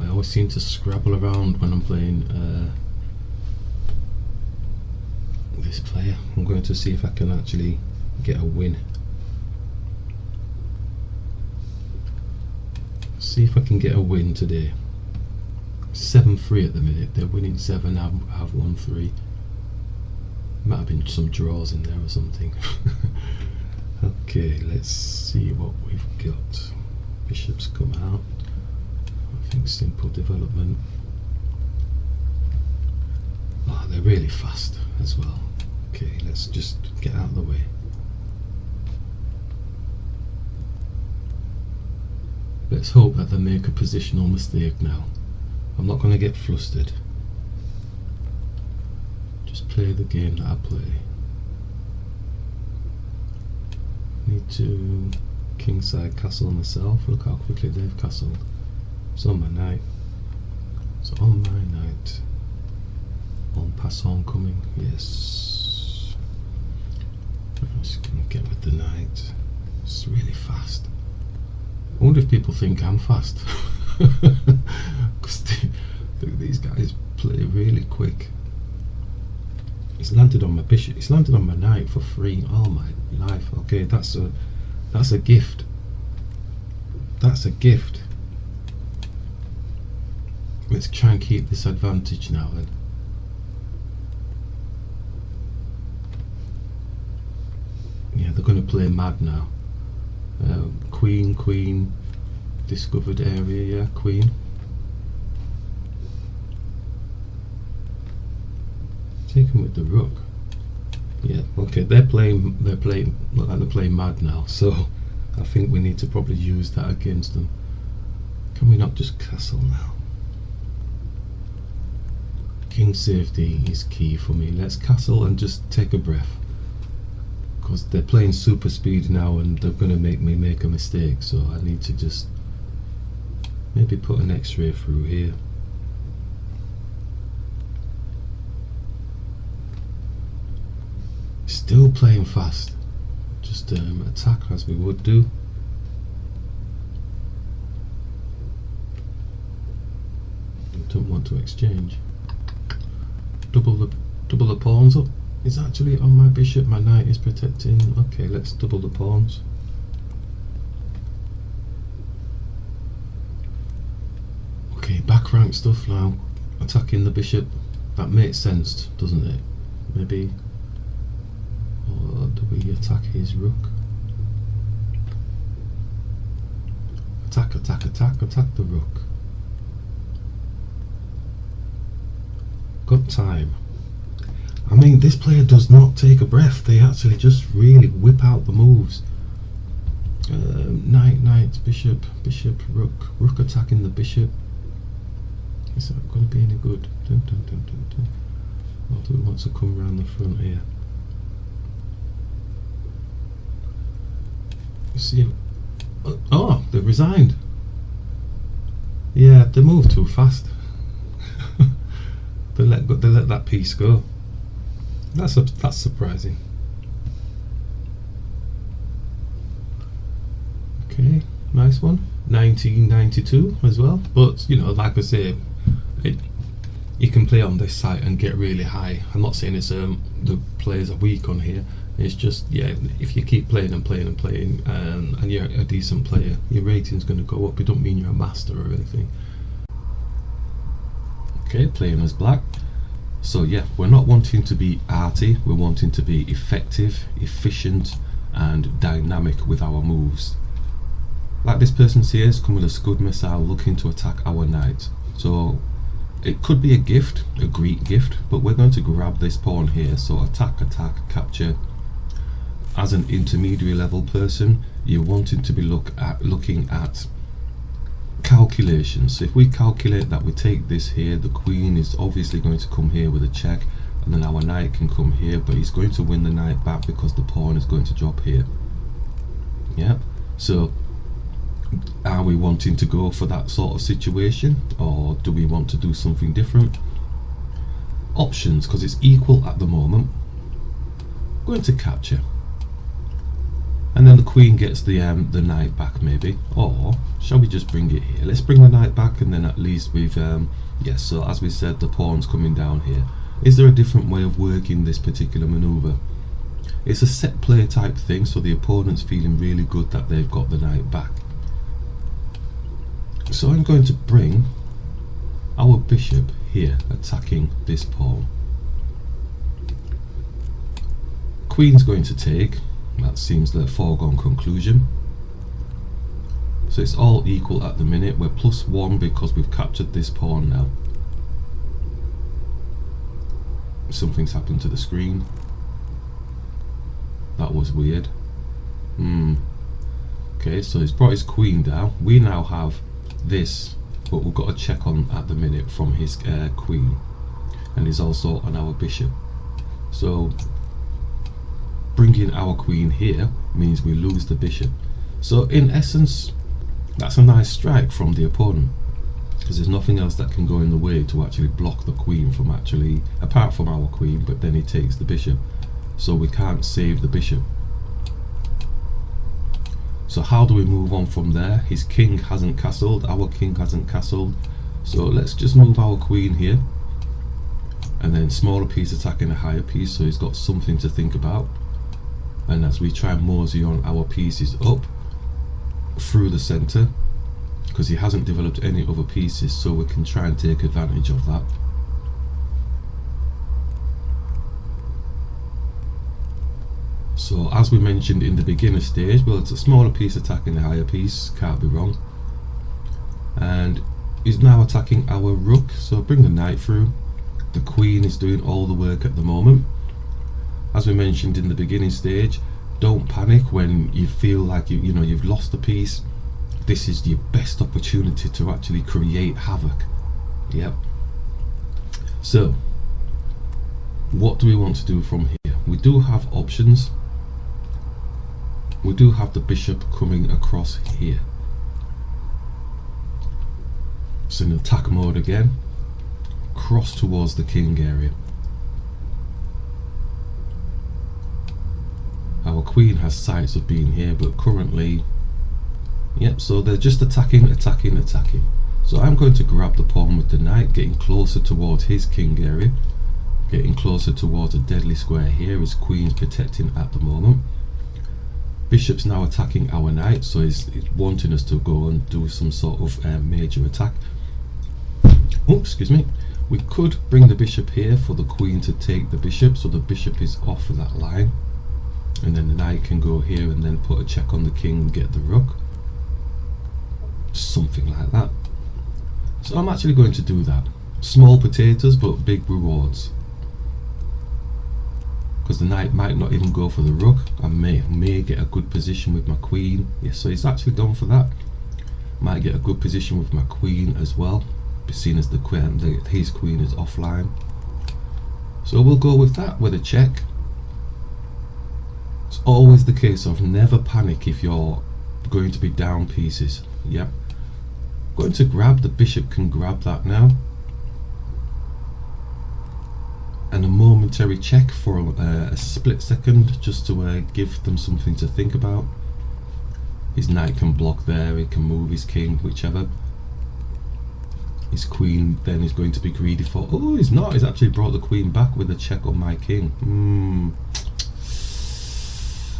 I always seem to scrabble around when I'm playing this player. I'm going to see if I can actually get a win. See if I can get a win today. 7-3 at the minute. They're winning 7. I've won 3. Might have been some draws in there or something. Okay, let's see what we've got. Bishops come out. I think simple development. Oh, they're really fast as well. Okay, let's just get out of the way. Let's hope that they make a positional mistake now. I'm not going to get flustered. Just play the game that I play. Need to kingside castle myself. Look how quickly they've castled. It's on my knight. It's on my knight. En passant coming. Yes. I'm just going to get with the knight. It's really fast. I wonder if people think I'm fast. Because these guys play really quick. He's landed on my bishop. He's landed on my knight for free. Oh my life. Okay, that's a gift. That's a gift. Let's try and keep this advantage now then. Yeah, they're going to play mad now. Queen, discovered area, yeah, queen. Take him with the rook. Yeah, okay, they're playing mad now, so I think we need to probably use that against them. Can we not just castle now? King safety is key for me. Let's castle and just take a breath, because they're playing super speed now and they're going to make me make a mistake, so I need to just maybe put an x-ray through here. Still playing fast. Just attack as we would do. Don't want to exchange. Double the pawns up. It's actually on my bishop. My knight is protecting. Okay, let's double the pawns. Okay, back rank stuff now. Attacking the bishop. That makes sense, doesn't it? Maybe. Or do we attack his rook? Attack, attack, attack, attack the rook. Got time. I mean, this player does not take a breath. They actually just really whip out the moves. Knight, knight, bishop, bishop, rook. Rook attacking the bishop. Is that going to be any good? Dun, dun, dun, dun, dun. Or do we want to come around the front here? You see, oh, they've resigned. Yeah, they moved too fast. They let that piece go. That's surprising. Okay, nice one. 1992 as well. But you know, like I say, you can play on this site and get really high. I'm not saying it's the players are weak on here. It's just, yeah, if you keep playing and playing and playing, and you're a decent player, your rating's going to go up. It don't mean you're a master or anything. Okay, playing as black. So yeah, we're not wanting to be arty, we're wanting to be effective, efficient and dynamic with our moves. Like this person here has come with a Scud missile looking to attack our knight. So it could be a gift, a Greek gift, but we're going to grab this pawn here. So attack, attack, capture. As an intermediary level person, you're wanting to be looking at calculations. So if we calculate that we take this here, the queen is obviously going to come here with a check, and then our knight can come here, but he's going to win the knight back because the pawn is going to drop here. Yeah, so are we wanting to go for that sort of situation, or do we want to do something different? Options, because it's equal at the moment. Going to capture, and then the queen gets the knight back maybe, or shall we just bring it here? Let's bring the knight back, and then at least we've yes, so as we said, the pawn's coming down here. Is there a different way of working this particular maneuver? It's a set play type thing, so the opponent's feeling really good that they've got the knight back. So I'm going to bring our bishop here, attacking this pawn. Queen's going to take. That seems the foregone conclusion. So it's all equal at the minute. We're +1 because we've captured this pawn now. Something's happened to the screen. That was weird. Okay, so he's brought his queen down. We now have this, but we've got a check on at the minute from his queen, and he's also on our bishop. So bringing our queen here means we lose the bishop. So in essence, that's a nice strike from the opponent, because there's nothing else that can go in the way to actually block the queen from actually, apart from our queen, but then he takes the bishop, so we can't save the bishop. So how do we move on from there? His king hasn't castled, our king hasn't castled, so let's just move our queen here, and then smaller piece attacking a higher piece, so he's got something to think about. And as we try and mosey on our pieces up through the center, because he hasn't developed any other pieces, so we can try and take advantage of that. So as we mentioned in the beginner stage, well, it's a smaller piece attacking a higher piece, can't be wrong. And he's now attacking our rook, so bring the knight through. The queen is doing all the work at the moment. As we mentioned in the beginning stage, don't panic when you feel like you've lost a piece. This is your best opportunity to actually create havoc. Yep. So what do we want to do from here? We do have options. We do have the bishop coming across here. So in attack mode again, cross towards the king area. Our queen has sights of being here, but currently, yep, so they're just attacking. So I'm going to grab the pawn with the knight, getting closer towards his king area. Getting closer towards a deadly square here. His queen's protecting at the moment. Bishop's now attacking our knight, so he's wanting us to go and do some sort of major attack. Oh, excuse me. We could bring the bishop here for the queen to take the bishop, so the bishop is off of that line. And then the knight can go here and then put a check on the king and get the rook. Something like that. So I'm actually going to do that. Small potatoes, but big rewards. Because the knight might not even go for the rook. I may get a good position with my queen. Yes, so he's actually gone for that. Might get a good position with my queen as well, seeing as his queen is offline. So we'll go with that with a check. It's always the case of never panic if you're going to be down pieces. Yep. Going to grab, the bishop can grab that now. And a momentary check for a split second, just to give them something to think about. His knight can block there, he can move his king, whichever. His queen then is going to be greedy for... Oh, he's not, he's actually brought the queen back with a check on my king.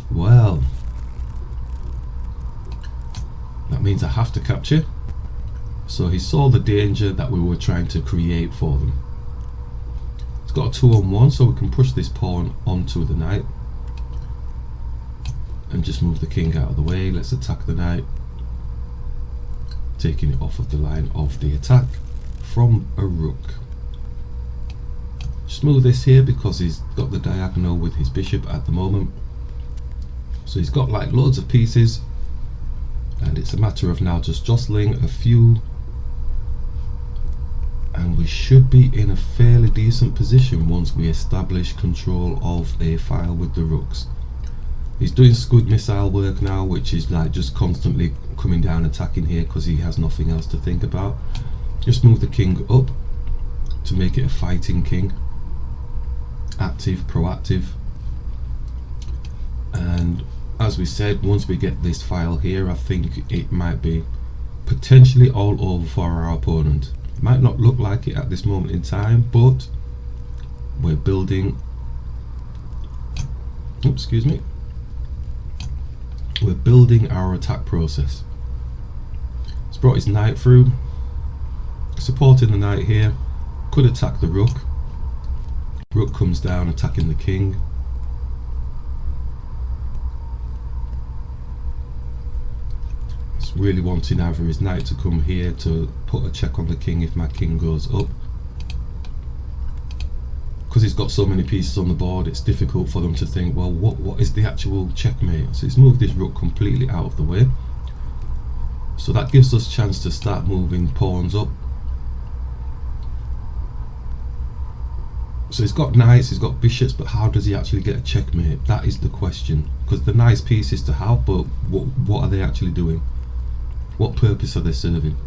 Well, that means I have to capture. So he saw the danger that we were trying to create for them. It's got a 2-on-1, so we can push this pawn onto the knight and just move the king out of the way. Let's attack the knight, taking it off of the line of the attack from a rook. Just move this here because he's got the diagonal with his bishop at the moment. So he's got like loads of pieces, and it's a matter of now just jostling a few, and we should be in a fairly decent position once we establish control of a file with the rooks. He's doing squid missile work now, which is like just constantly coming down attacking here because he has nothing else to think about. Just move the king up to make it a fighting king, active, proactive. And as we said, once we get this file here, I think it might be potentially all over for our opponent. It might not look like it at this moment in time, but we're building, excuse me, we're building our attack process. He's brought his knight through, supporting the knight here, could attack the rook. Rook comes down, attacking the king. Really wanting either his knight to come here to put a check on the king if my king goes up. Because he's got so many pieces on the board, it's difficult for them to think, well, what is the actual checkmate? So he's moved this rook completely out of the way. So that gives us a chance to start moving pawns up. So he's got knights, he's got bishops, but how does he actually get a checkmate? That is the question. Because they're nice pieces to have, but what are they actually doing? What purpose are they serving?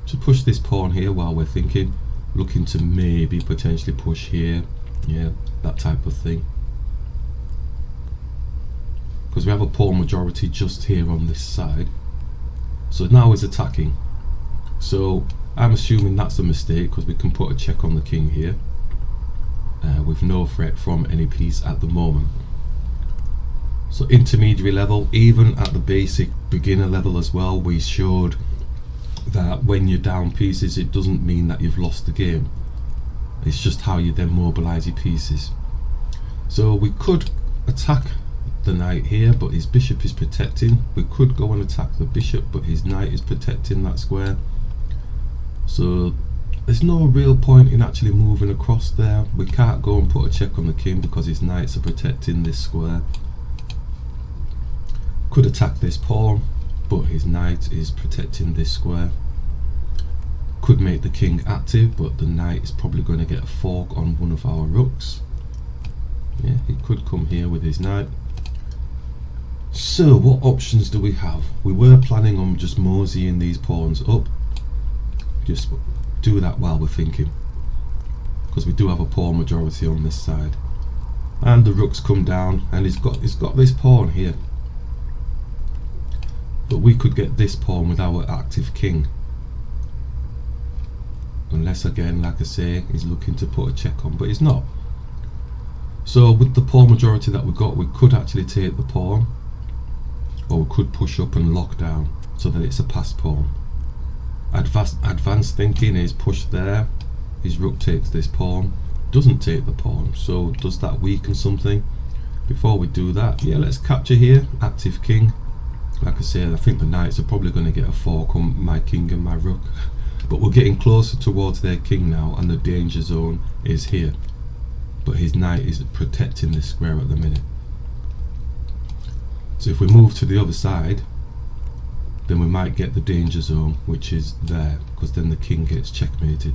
To push this pawn here while we're thinking, looking to maybe potentially push here, yeah, that type of thing. Because we have a pawn majority just here on this side. So now he's attacking. So I'm assuming that's a mistake because we can put a check on the king here with no threat from any piece at the moment. So intermediary level, even at the basic beginner level as well, we showed that when you're down pieces, it doesn't mean that you've lost the game. It's just how you then mobilize your pieces. So we could attack the knight here, but his bishop is protecting. We could go and attack the bishop, but his knight is protecting that square. So there's no real point in actually moving across there. We can't go and put a check on the king because his knights are protecting this square. Could attack this pawn, but his knight is protecting this square. Could make the king active, but the knight is probably going to get a fork on one of our rooks. Yeah, he could come here with his knight. So what options do we have? We were planning on just moseying these pawns up. Just do that while we're thinking, because we do have a pawn majority on this side. And the rooks come down, and he's got this pawn here. But we could get this pawn with our active king. unless again, like I say, he's looking to put a check on, but he's not. So with the pawn majority that we got, we could actually take the pawn, or we could push up and lock down so that it's a passed pawn. Advanced thinking is push there, his rook takes this pawn, doesn't take the pawn, so does that weaken something? Before we do that, yeah, let's capture here, active king. Like I said, I think the knights are probably going to get a fork on my king and my rook, but we're getting closer towards their king now, and the danger zone is here. But his knight is protecting this square at the minute. So if we move to the other side, then we might get the danger zone, which is there, because then the king gets checkmated.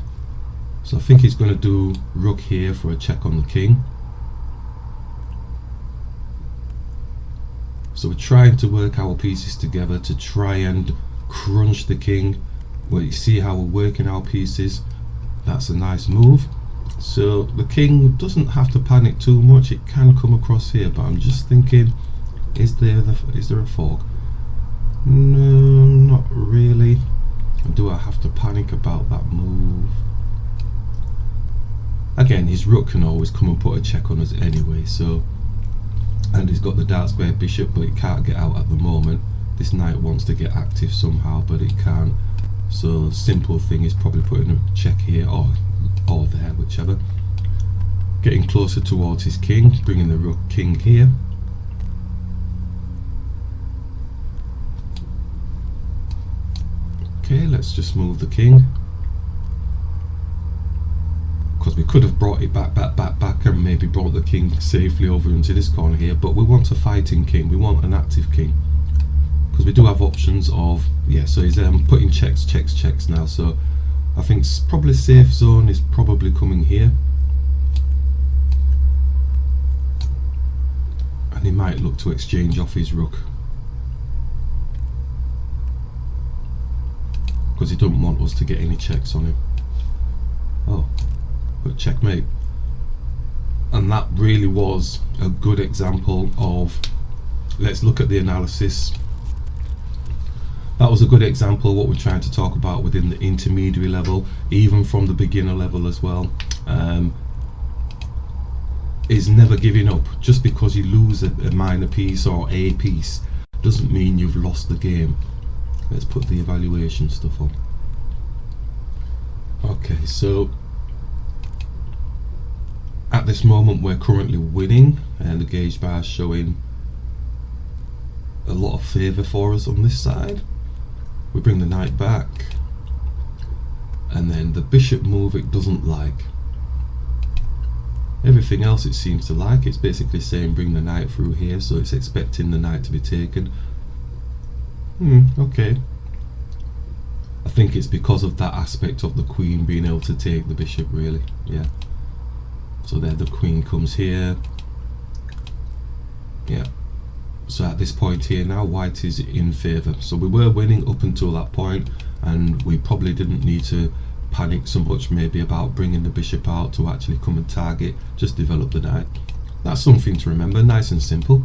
So I think he's going to do rook here for a check on the king. So we're trying to work our pieces together to try and crunch the king. Well, you see how we're working our pieces. That's a nice move. So the king doesn't have to panic too much. It can come across here, but I'm just thinking, is there a fork? No, not really. Do I have to panic about that move? Again, his rook can always come and put a check on us anyway, so, and he's got the dark square bishop, but he can't get out at the moment. This knight wants to get active somehow, but it can't. So the simple thing is probably putting a check here, or there, whichever. Getting closer towards his king, bringing the rook king here. Okay, let's just move the king, because we could have brought it back and maybe brought the king safely over into this corner here, but we want a fighting king, we want an active king, because we do have options of, yeah, so he's putting checks now, so I think probably safe zone is probably coming here, and he might look to exchange off his rook, because he doesn't want us to get any checks on him. Oh, but checkmate. And that really was a good example of, let's look at the analysis. That was a good example of what we're trying to talk about within the intermediary level, even from the beginner level as well. Is never giving up. Just because you lose a minor piece or a piece doesn't mean you've lost the game. Let's put the evaluation stuff on. Okay, so at this moment we're currently winning, and the gauge bar is showing a lot of favour for us on this side. We bring the knight back, and then the bishop move it doesn't like. Everything else it seems to like. It's basically saying bring the knight through here, so it's expecting the knight to be taken. Okay. I think it's because of that aspect of the queen being able to take the bishop, really. Yeah. So there the queen comes here. Yeah. So at this point here now, white is in favour. So we were winning up until that point, and we probably didn't need to panic so much maybe about bringing the bishop out to actually come and target, just develop the knight. That's something to remember, nice and simple.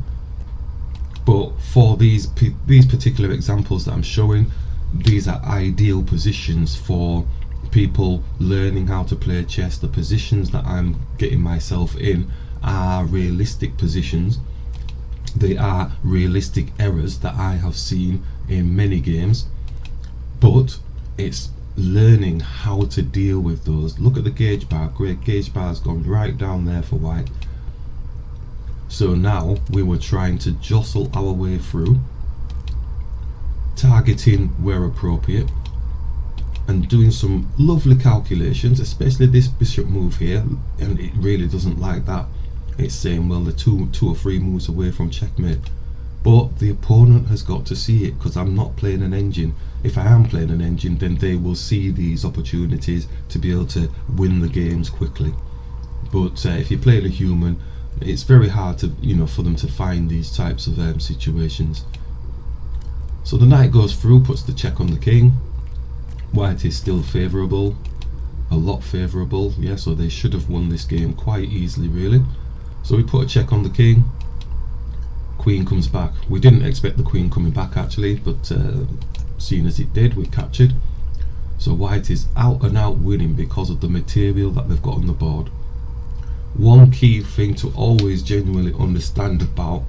But for these particular examples that I'm showing, these are ideal positions for people learning how to play chess. The positions that I'm getting myself in are realistic positions. They are realistic errors that I have seen in many games, but it's learning how to deal with those. Look at the gauge bar. Great, gauge bar's gone right down there for white. So now we were trying to jostle our way through, targeting where appropriate, and doing some lovely calculations, especially this bishop move here, and it really doesn't like that. It's saying, well, the two or three moves away from checkmate, but the opponent has got to see it, because I'm not playing an engine. If I am playing an engine, then they will see these opportunities to be able to win the games quickly. But if you're playing a human, it's very hard to, for them to find these types of situations. So the knight goes through, puts the check on the king. White is still favourable, a lot favourable. Yeah, so they should have won this game quite easily, really. So we put a check on the king. Queen comes back. We didn't expect the queen coming back actually, but seeing as it did, we captured. So white is out and out winning because of the material that they've got on the board. One key thing to always genuinely understand about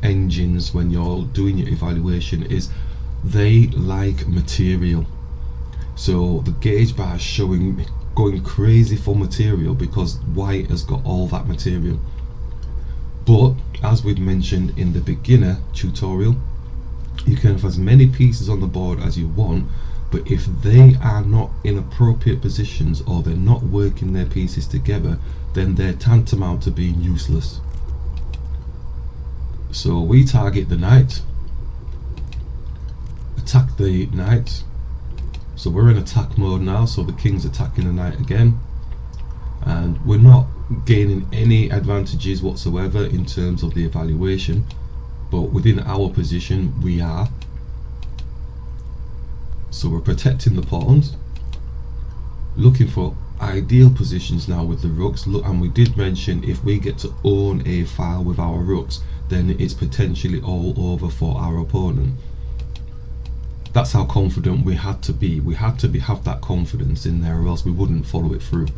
engines when you're doing your evaluation is they like material. So the gauge bar is showing going crazy for material because white has got all that material. But as we've mentioned in the beginner tutorial, you can have as many pieces on the board as you want, but if they are not in appropriate positions or they're not working their pieces together, then they're tantamount to being useless. So we target the knight, attack the knight. So we're in attack mode now, so the king's attacking the knight again, and we're not gaining any advantages whatsoever in terms of the evaluation, but within our position we are. So we're protecting the pawns, looking for ideal positions now with the rooks. Look, and we did mention if we get to own a file with our rooks, then it's potentially all over for our opponent. That's how confident we had to be. We had to have that confidence in there, or else we wouldn't follow it through.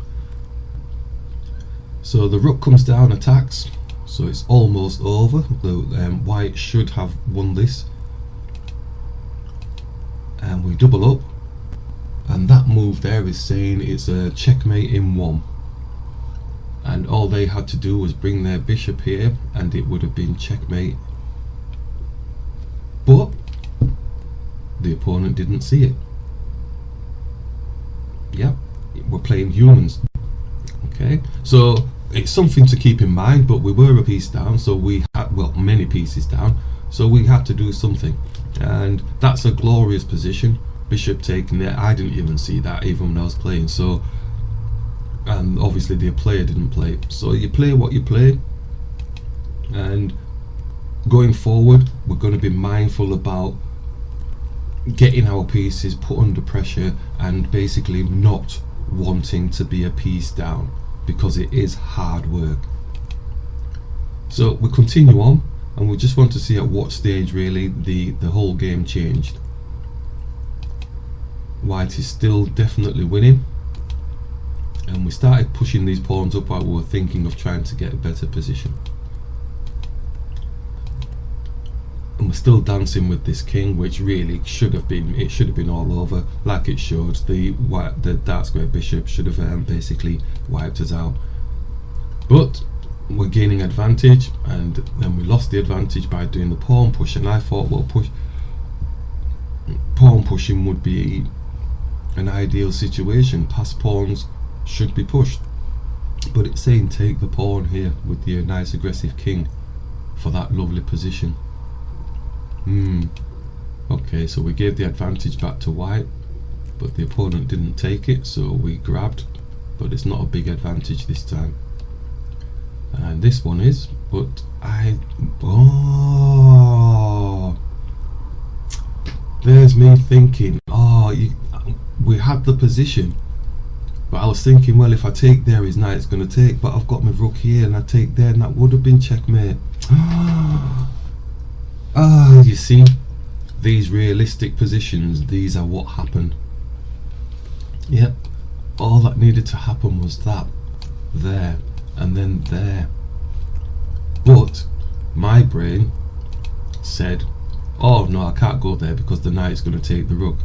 So the rook comes down, attacks. So it's almost over. The white should have won this. And we double up. And that move there is saying it's a checkmate in one. And all they had to do was bring their bishop here, and it would have been checkmate. But the opponent didn't see it. Yep, we're playing humans. Okay, so it's something to keep in mind, but we were a piece down, so we had, well, many pieces down, so we had to do something. And that's a glorious position. Bishop taking it, I didn't even see that even when I was playing. So, and obviously the player didn't play. So you play what you play, and going forward we're going to be mindful about getting our pieces put under pressure and basically not wanting to be a piece down, because it is hard work. So we continue on, and we just want to see at what stage really the whole game changed. White is still definitely winning, and we started pushing these pawns up while we were thinking of trying to get a better position. And we're still dancing with this king, which really should have been all over like it should. The dark square bishop should have basically wiped us out, but we're gaining advantage, and then we lost the advantage by doing the pawn push. And I thought, well, pawn pushing would be an ideal situation. Passed pawns should be pushed, but it's saying take the pawn here with the nice aggressive king for that lovely position. Okay, so we gave the advantage back to white, but the opponent didn't take it, so we grabbed, but it's not a big advantage this time. And this one is, but there's me thinking, we had the position, but I was thinking, well, if I take there, his knight's going to take, but I've got my rook here, and I take there, and that would have been checkmate. You see, these realistic positions, these are what happened. Yep, all that needed to happen was that, there, and then there. But my brain said, oh no, I can't go there because the knight's going to take the rook,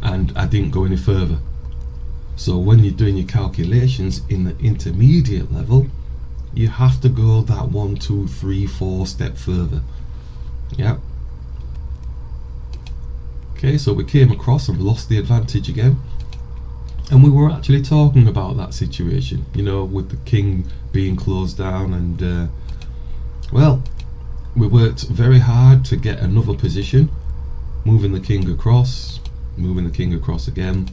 and I didn't go any further. So when you're doing your calculations in the intermediate level, you have to go that 1, 2, 3, 4 step further. Yep. Okay, so we came across and lost the advantage again, and we were actually talking about that situation, you know, with the king being closed down, and well, we worked very hard to get another position, moving the king across again,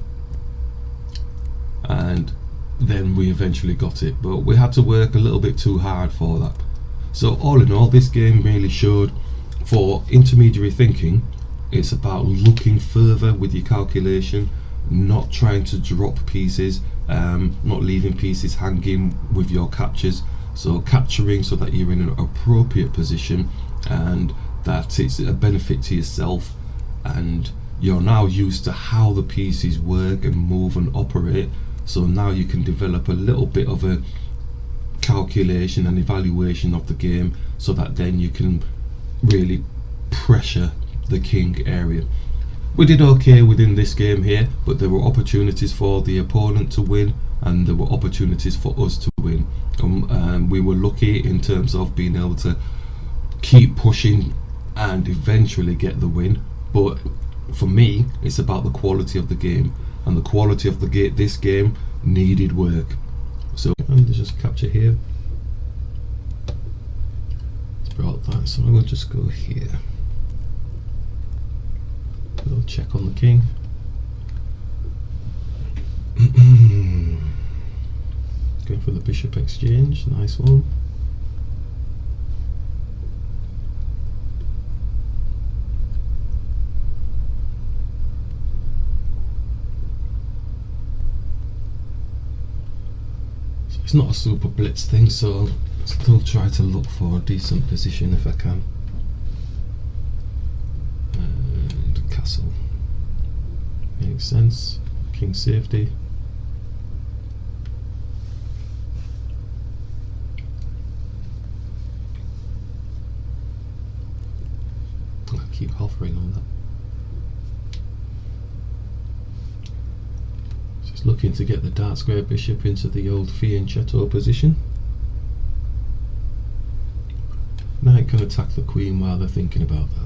and then we eventually got it, but we had to work a little bit too hard for that. So all in all, this game really showed, for intermediary thinking, it's about looking further with your calculation, not trying to drop pieces, not leaving pieces hanging with your captures. So capturing so that you're in an appropriate position and that it's a benefit to yourself, and you're now used to how the pieces work and move and operate. So now you can develop a little bit of a calculation and evaluation of the game, so that then you can really pressure the king area. We did okay within this game here, but there were opportunities for the opponent to win and there were opportunities for us to win. We were lucky in terms of being able to keep pushing and eventually get the win. But for me, it's about the quality of the game, and the quality of this game needed work. So I'm going to just capture here. It's brought that, so I'm going to just go here. We'll check on the king. Going for the bishop exchange, nice one. So it's not a super blitz thing, so I'll still try to look for a decent position if I can. And castle. Makes sense. King safety. I'll keep hovering on that. Just looking to get the dark square bishop into the old fianchetto position. Knight can attack the queen while they're thinking about that.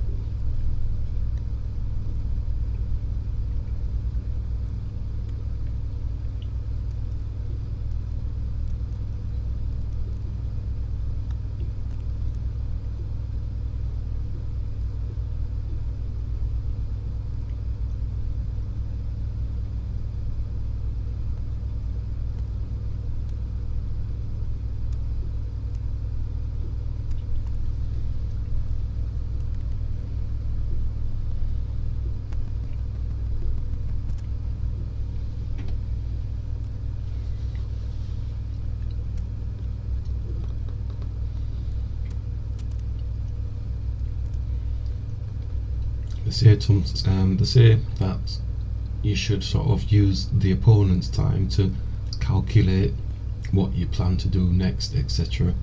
They say that you should sort of use the opponent's time to calculate what you plan to do next, etc.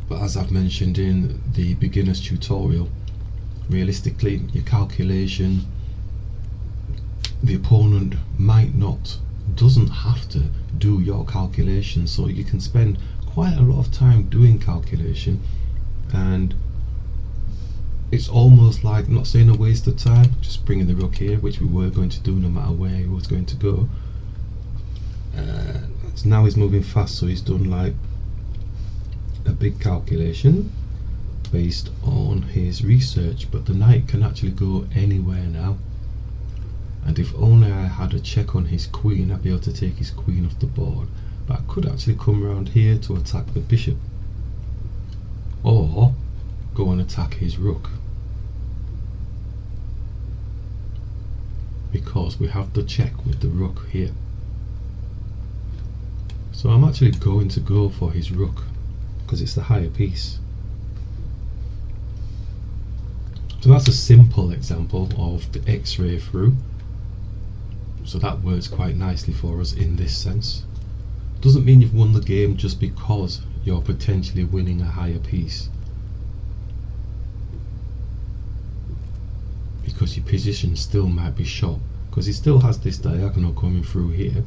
But as I've mentioned in the beginner's tutorial, realistically, your calculation, the opponent doesn't have to do your calculation, so you can spend quite a lot of time doing calculation, and it's almost like, I'm not saying a waste of time, just bringing the rook here, which we were going to do no matter where he was going to go. So now he's moving fast, so he's done like a big calculation based on his research, but the knight can actually go anywhere now. And if only I had a check on his queen, I'd be able to take his queen off the board. But I could actually come around here to attack the bishop, or go and attack his rook, because we have the check with the rook here. So I'm actually going to go for his rook because it's the higher piece. So that's a simple example of the X-ray through. So that works quite nicely for us in this sense. Doesn't mean you've won the game just because you're potentially winning a higher piece, because your position still might be shot, because he still has this diagonal coming through here.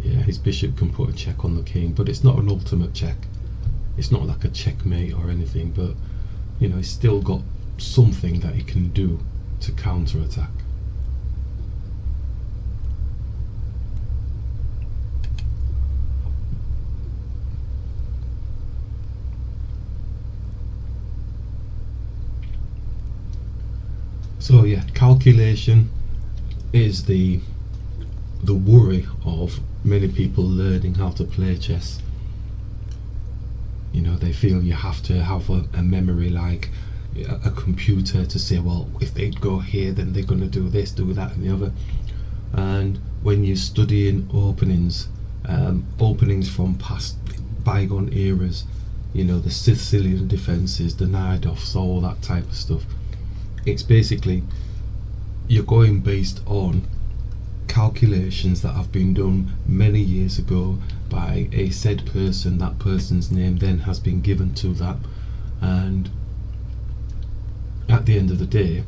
Yeah, his bishop can put a check on the king, but it's not an ultimate check. It's not like a checkmate or anything, but you know, he's still got something that he can do to counter attack. So yeah, calculation is the worry of many people learning how to play chess. You know, they feel you have to have a memory like a computer to say, well, if they go here, then they're going to do this, do that, and the other. And when you're studying openings from past bygone eras, you know, the Sicilian defences, the Najdovs, all that type of stuff, It's basically you're going based on calculations that have been done many years ago by a said person. That person's name then has been given to that, and at the end of the day,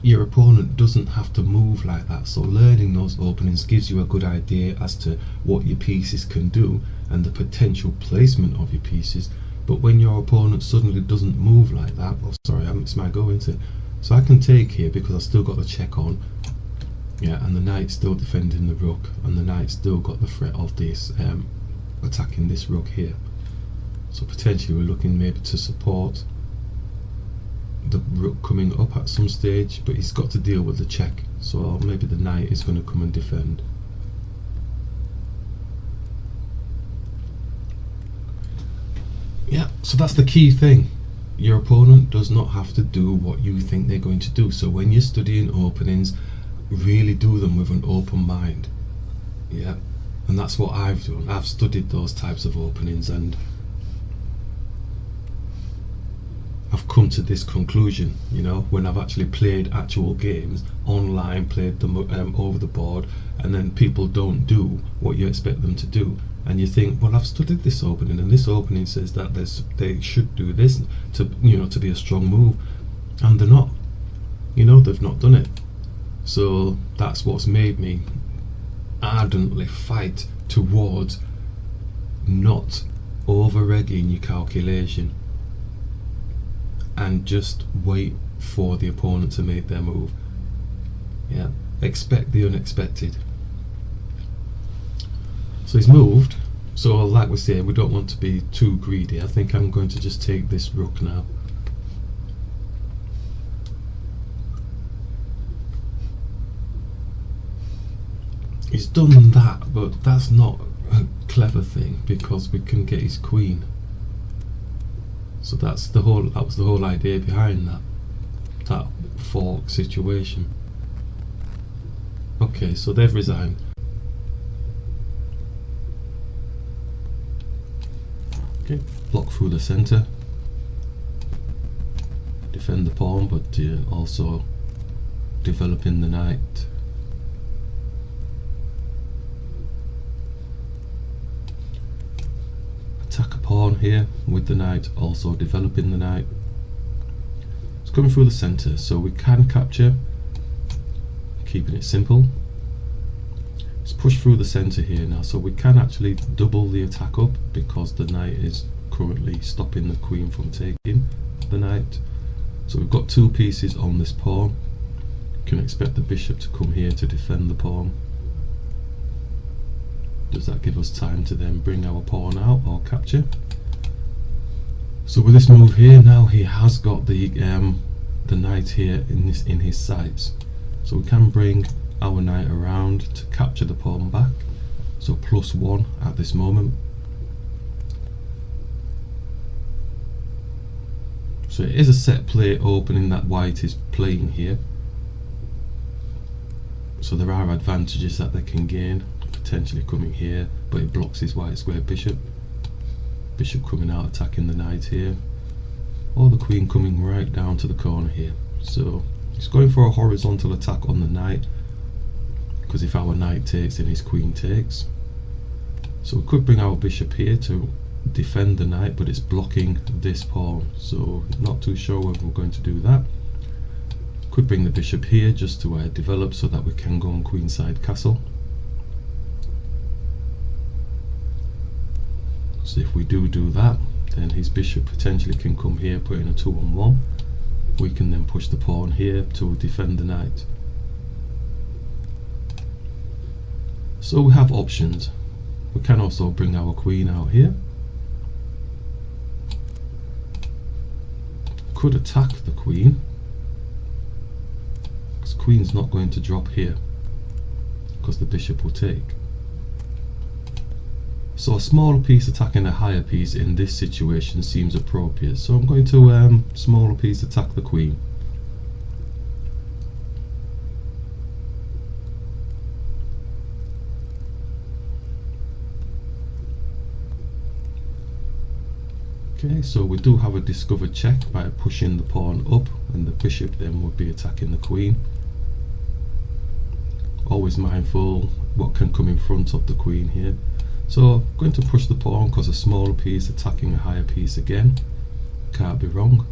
your opponent doesn't have to move like that. So learning those openings gives you a good idea as to what your pieces can do and the potential placement of your pieces. But when your opponent suddenly doesn't move like that, oh sorry, I missed my go into it. So I can take here because I've still got the check on, yeah, and the knight's still defending the rook, and the knight's still got the threat of this attacking this rook here. So potentially we're looking maybe to support the rook coming up at some stage, but he's got to deal with the check, so maybe the knight is going to come and defend. Yeah, so that's the key thing. Your opponent does not have to do what you think they're going to do. So when you're studying openings, really do them with an open mind. Yeah, and that's what I've done. I've studied those types of openings, and I've come to this conclusion, you know, when I've actually played actual games online, played them over the board, and then people don't do what you expect them to do, and you think, well, I've studied this opening, and this opening says that they should do this to, you know, to be a strong move, and they're not. You know, they've not done it. So that's what's made me ardently fight towards not over-egging your calculation, and just wait for the opponent to make their move. Yeah, expect the unexpected. So he's moved, so like we say, we don't want to be too greedy. I think I'm going to just take this rook now. He's done that, but that's not a clever thing because we can get his queen. So that was the whole idea behind that fork situation. Okay, so they've resigned. Okay, block through the center, defend the pawn, but also developing the knight. Attack a pawn here with the knight, also developing the knight. It's coming through the center, so we can capture, keeping it simple. Let's push through the center here now, so we can actually double the attack up because the knight is currently stopping the queen from taking the knight. So we've got two pieces on this pawn. You can expect the bishop to come here to defend the pawn. Does that give us time to then bring our pawn out or capture? So with this move here, now he has got the knight here in his sights. So we can bring our knight around to capture the pawn back. So +1 at this moment. So it is a set play opening that white is playing here. So there are advantages that they can gain. Potentially coming here, but it blocks his white square bishop. Bishop coming out attacking the knight here, or the queen coming right down to the corner here. So he's going for a horizontal attack on the knight, because if our knight takes, then his queen takes. So we could bring our bishop here to defend the knight, but it's blocking this pawn, so not too sure whether we're going to do that. Could bring the bishop here just to develop so that we can go on queenside castle. So if we do that, then his bishop potentially can come here, put in a 2-on-1. We can then push the pawn here to defend the knight. So we have options. We can also bring our queen out here. Could attack the queen, because queen's not going to drop here, because the bishop will take. So a smaller piece attacking a higher piece in this situation seems appropriate. So I'm going to smaller piece attack the queen. Okay, so we do have a discovered check by pushing the pawn up, and the bishop then would be attacking the queen. Always mindful what can come in front of the queen here. So I'm going to push the pawn because a smaller piece attacking a higher piece again. Can't be wrong.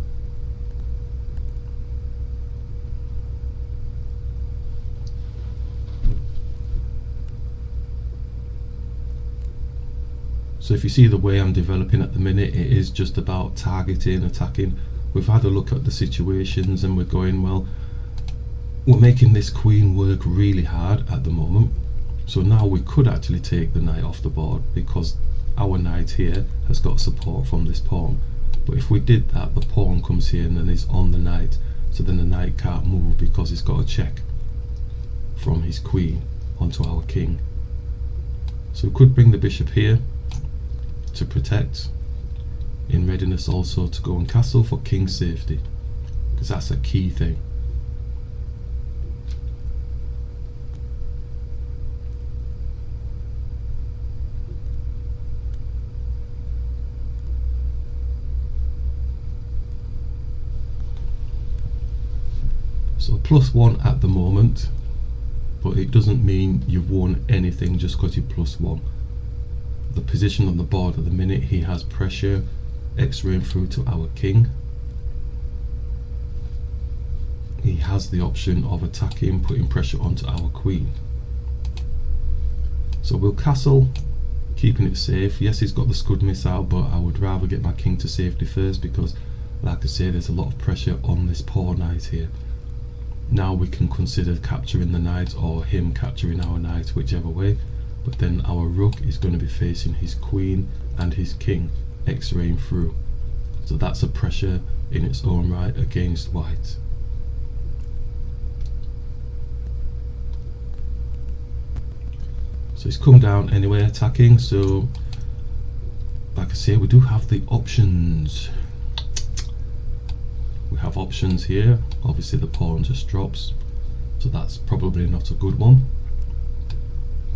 So if you see the way I'm developing at the minute, it is just about targeting, attacking. We've had a look at the situations and we're going, well, we're making this queen work really hard at the moment. So now we could actually take the knight off the board because our knight here has got support from this pawn. But if we did that, the pawn comes here and then is on the knight. So then the knight can't move because he's got a check from his queen onto our king. So we could bring the bishop here to protect, in readiness also to go and castle for king safety, because that's a key thing. So +1 at the moment, but it doesn't mean you've won anything just because you're +1. The position on the board at the minute, he has pressure x-raying through to our king. He has the option of attacking, putting pressure onto our queen. So we'll castle, keeping it safe. Yes, he's got the Scud missile, but I would rather get my king to safety first because, like I say, there's a lot of pressure on this poor knight here. Now we can consider capturing the knight or him capturing our knight, whichever way. But then our rook is going to be facing his queen and his king, x-raying through. So that's a pressure in its own right against white. So he's come down anyway, attacking. So, like I say, we do have the options. We have options here. Obviously the pawn just drops, so that's probably not a good one.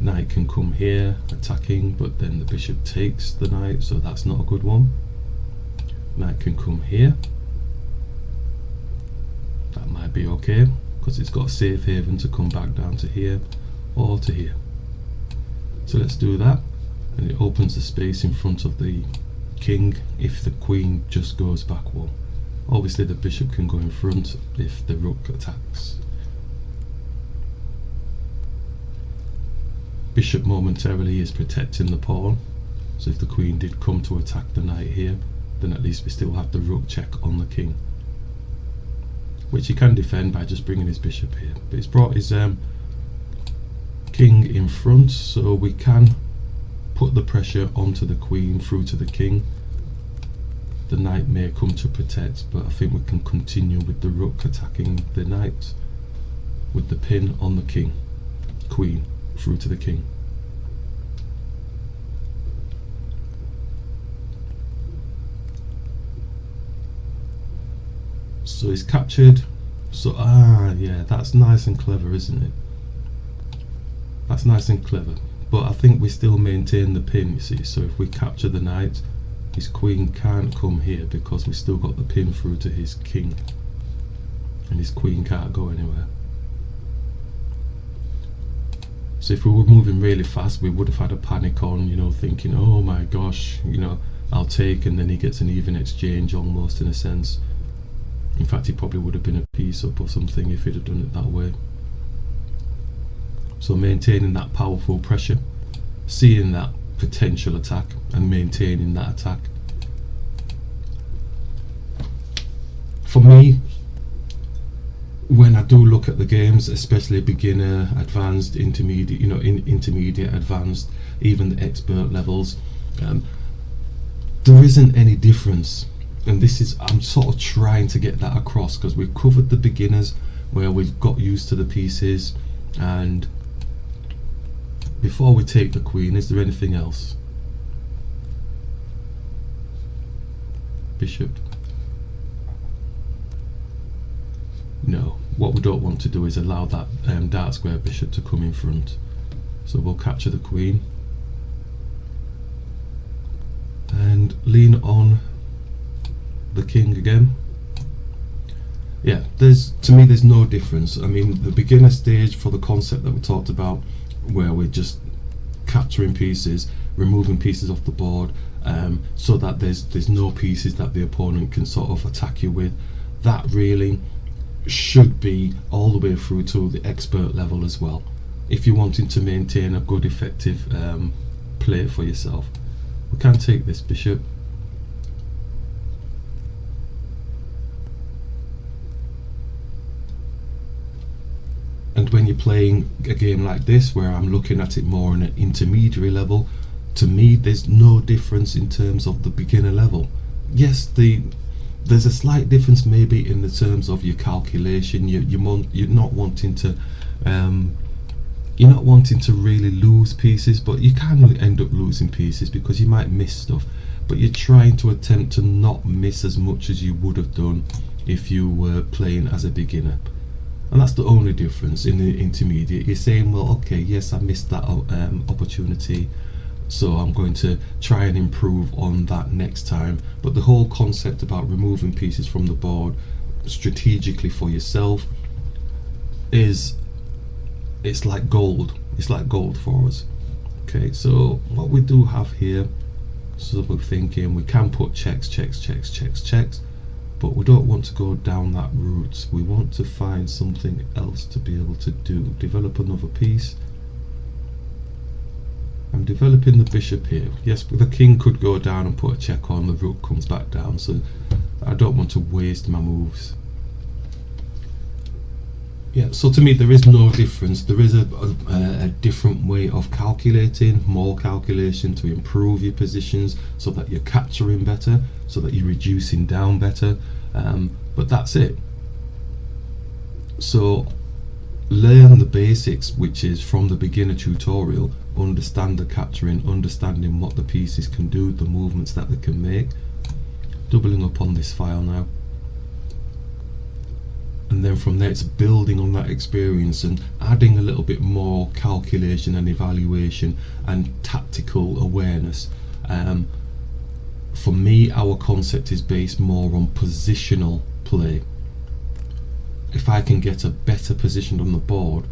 Knight can come here attacking, but then the bishop takes the knight, so that's not a good one. Knight can come here. That might be okay because it's got a safe haven to come back down to here or to here. So let's do that, and it opens the space in front of the king if the queen just goes back one. Obviously the bishop can go in front if the rook attacks. Bishop momentarily is protecting the pawn, so if the queen did come to attack the knight here, then at least we still have the rook check on the king, which he can defend by just bringing his bishop here. But he's brought his king in front, so we can put the pressure onto the queen through to the king. The knight may come to protect, but I think we can continue with the rook attacking the knight with the pin on the king, queen through to the king. So he's captured. So yeah, that's nice and clever, isn't it? That's nice and clever, but I think we still maintain the pin, you see. So if we capture the knight, his queen can't come here because we still got the pin through to his king, and his queen can't go anywhere. So if we were moving really fast, we would have had a panic on, you know, thinking, oh my gosh, you know, I'll take, and then he gets an even exchange almost, in a sense. In fact, he probably would have been a piece up or something if he'd have done it that way. So maintaining that powerful pressure, seeing that potential attack and maintaining that attack. For me, when I do look at the games, especially beginner, advanced, intermediate, you know, intermediate, advanced, even the expert levels, there isn't any difference. And this is, I'm sort of trying to get that across, because we've covered the beginners where we've got used to the pieces. And before we take the queen, is there anything else? Bishop. No, what we don't want to do is allow that dark square bishop to come in front. So we'll capture the queen and lean on the king again. Yeah, to me there's no difference. I mean, the beginner stage for the concept that we talked about, where we're just capturing pieces, removing pieces off the board, so that there's no pieces that the opponent can sort of attack you with. That really should be all the way through to the expert level as well, if you're wanting to maintain a good effective play for yourself. We can take this bishop. And when you're playing a game like this, where I'm looking at it more on an intermediary level, to me there's no difference in terms of the beginner level. Yes, there's a slight difference maybe in the terms of your calculation. You're not wanting to really lose pieces, but you can end up losing pieces because you might miss stuff. But you're trying to attempt to not miss as much as you would have done if you were playing as a beginner. And that's the only difference in the intermediate. You're saying, well, okay, yes, I missed that opportunity, so I'm going to try and improve on that next time. But the whole concept about removing pieces from the board strategically for yourself it's like gold. It's like gold for us. Okay, so what we do have here, so we're thinking we can put checks, but we don't want to go down that route. We want to find something else to be able to do. Develop another piece. I'm developing the bishop here. Yes, but the king could go down and put a check on, the rook comes back down, so I don't want to waste my moves. Yeah, so to me there is no difference. There is a different way of calculating, more calculation to improve your positions so that you're capturing better, so that you're reducing down better, but that's it. So learn the basics, which is from the beginner tutorial. Understand the capturing, understanding what the pieces can do, the movements that they can make. Doubling up on this file now. And then from there it's building on that experience and adding a little bit more calculation and evaluation and tactical awareness. For me, our concept is based more on positional play. If I can get a better position on the board,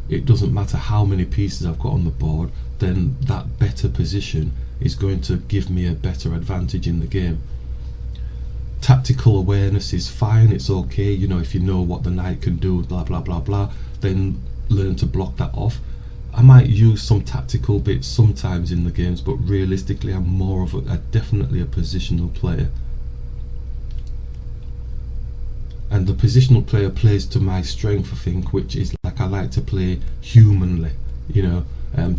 it doesn't matter how many pieces I've got on the board, then that better position is going to give me a better advantage in the game. Tactical awareness is fine, it's okay, you know, if you know what the knight can do, blah blah blah blah, then learn to block that off. I might use some tactical bits sometimes in the games, but realistically I'm more of definitely a positional player. And the positional player plays to my strength, I think, which is like I like to play humanly, you know.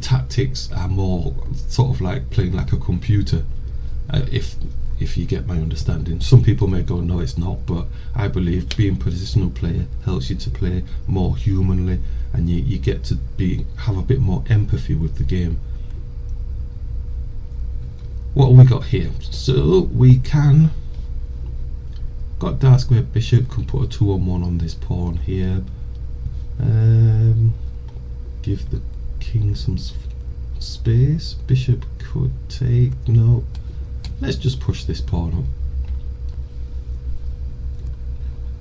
Tactics are more sort of like playing like a computer, if you get my understanding. Some people may go, no, it's not, but I believe being positional player helps you to play more humanly, and you get to have a bit more empathy with the game. What have we got here? So we can got dark square bishop, can put a 2-on-1 on this pawn here. Give the king some space. Bishop could take, no. Let's just push this pawn up.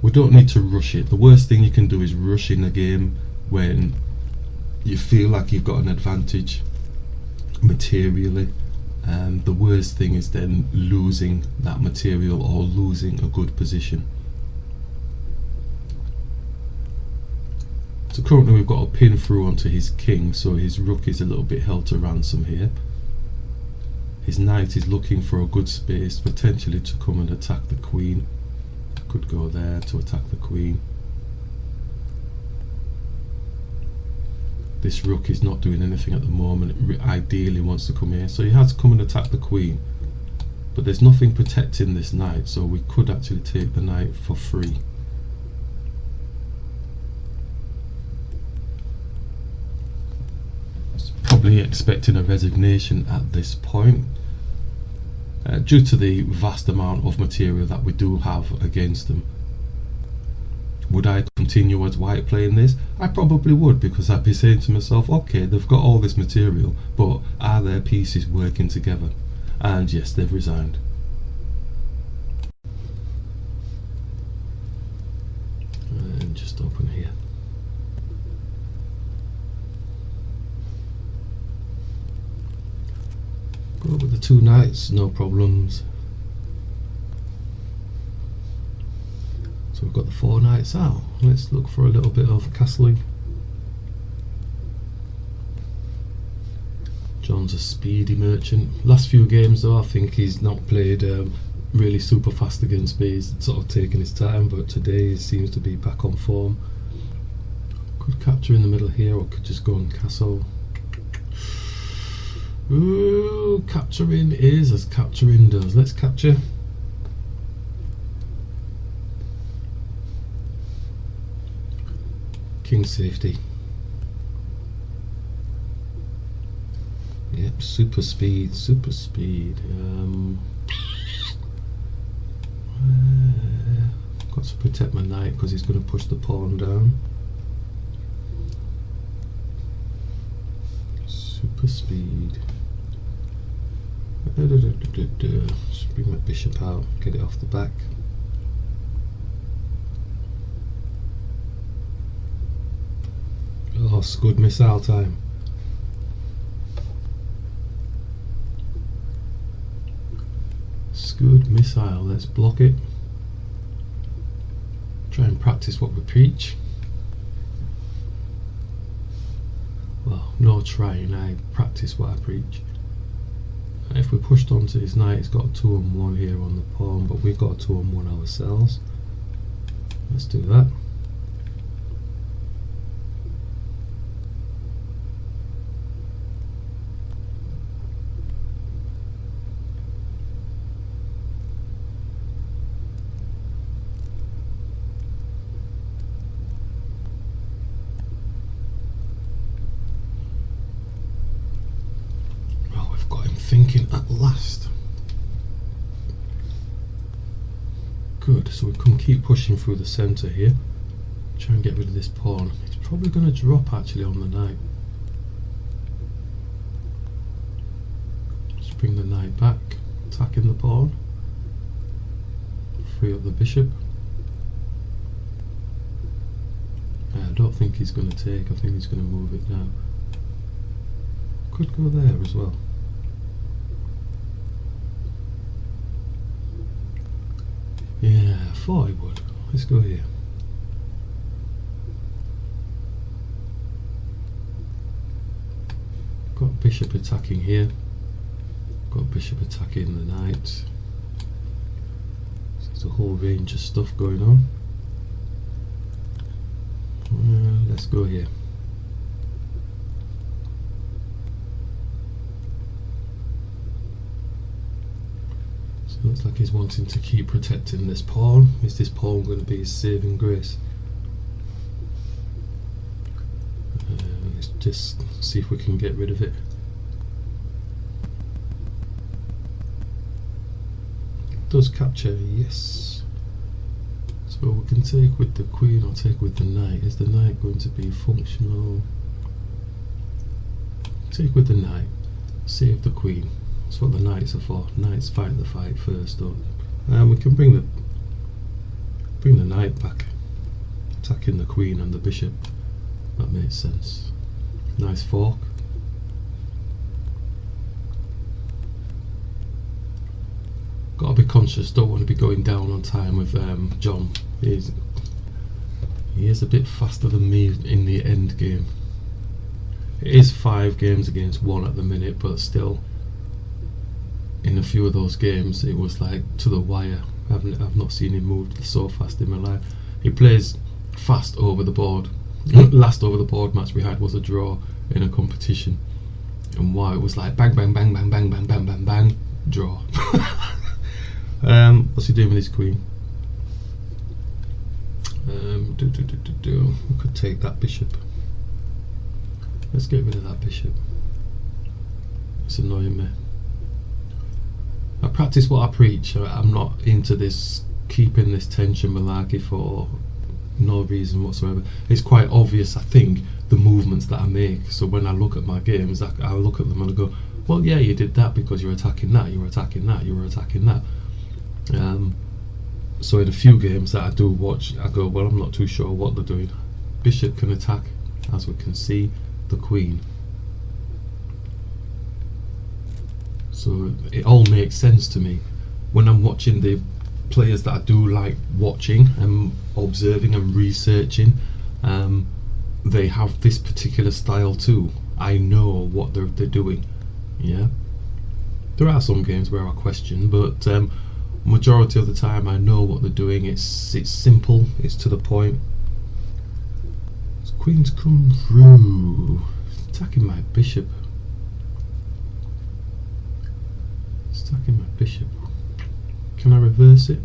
We don't need to rush it. The worst thing you can do is rush in a game when you feel like you've got an advantage materially. The worst thing is then losing that material or losing a good position. So currently we've got a pin through onto his king, so his rook is a little bit held to ransom here. His knight is looking for a good space, potentially to come and attack the queen. Could go there to attack the queen. This rook is not doing anything at the moment. It ideally wants to come here, so he has to come and attack the queen. But there's nothing protecting this knight, so we could actually take the knight for free. Probably expecting a resignation at this point, due to the vast amount of material that we do have against them. Would I continue as white playing this? I probably would, because I'd be saying to myself, okay, they've got all this material, but are their pieces working together? And yes, they've resigned. Go with the 2 knights, no problems. So we've got the 4 knights out. Let's look for a little bit of castling. John's a speedy merchant. Last few games though, I think he's not played really super fast against me. He's sort of taking his time, but today he seems to be back on form. Could capture in the middle here, or could just go and castle. Ooh, capturing is as capturing does. Let's capture. King safety. Yep, super speed, super speed. Got to protect my knight because he's going to push the pawn down. Super speed. Just bring my bishop out, get it off the back. Oh, Scud missile time. Scud missile, let's block it. Try and practice what we preach. Well, no trying, I practice what I preach. If we pushed onto his knight, he's got a 2-on-1 here on the pawn, but we've got a 2-on-1 ourselves. Let's do that. Thinking at last. Good, so we can keep pushing through the centre here. Try and get rid of this pawn. It's probably going to drop actually on the knight. Just bring the knight back, attacking the pawn. Free up the bishop. I don't think he's going to take, I think he's going to move it now. Could go there as well. Yeah, I thought he would. Let's go here. Got bishop attacking here. Got bishop attacking the knight. So there's a whole range of stuff going on. Let's go here. Looks like he's wanting to keep protecting this pawn. Is this pawn going to be his saving grace? Let's just see if we can get rid of it. Does capture, yes. So we can take with the queen or take with the knight. Is the knight going to be functional? Take with the knight. Save the queen. That's what the knights are for. Knights fight the fight first, don't they? We can bring the knight back, attacking the queen and the bishop. That makes sense. Nice fork. Got to be conscious. Don't want to be going down on time with John. He is a bit faster than me in the end game. It is 5 games against 1 at the minute, but still. In a few of those games it was like to the wire. I've not seen him move so fast in my life. He plays fast over the board. Last over the board match we had was a draw in a competition, and wow, it was like bang bang bang bang bang bang bang bang bang, draw. What's he doing with his queen? We could take that bishop. Let's get rid of that bishop. It's annoying me. I practice what I preach. I'm not into this keeping this tension malarkey for no reason whatsoever. It's quite obvious, I think, the movements that I make. So when I look at my games, I look at them and I go, well, yeah, you did that because you're attacking that, you were attacking that, you were attacking that. So in a few games that I do watch, I go, well, I'm not too sure what they're doing. Bishop can attack, as we can see, the queen. So it all makes sense to me when I'm watching the players that I do like watching and observing and researching. They have this particular style too. I know what they're doing. Yeah, there are some games where I question, but majority of the time I know what they're doing. It's simple, it's to the point. Queen's come through, attacking my bishop. Attacking my bishop. Can I reverse it?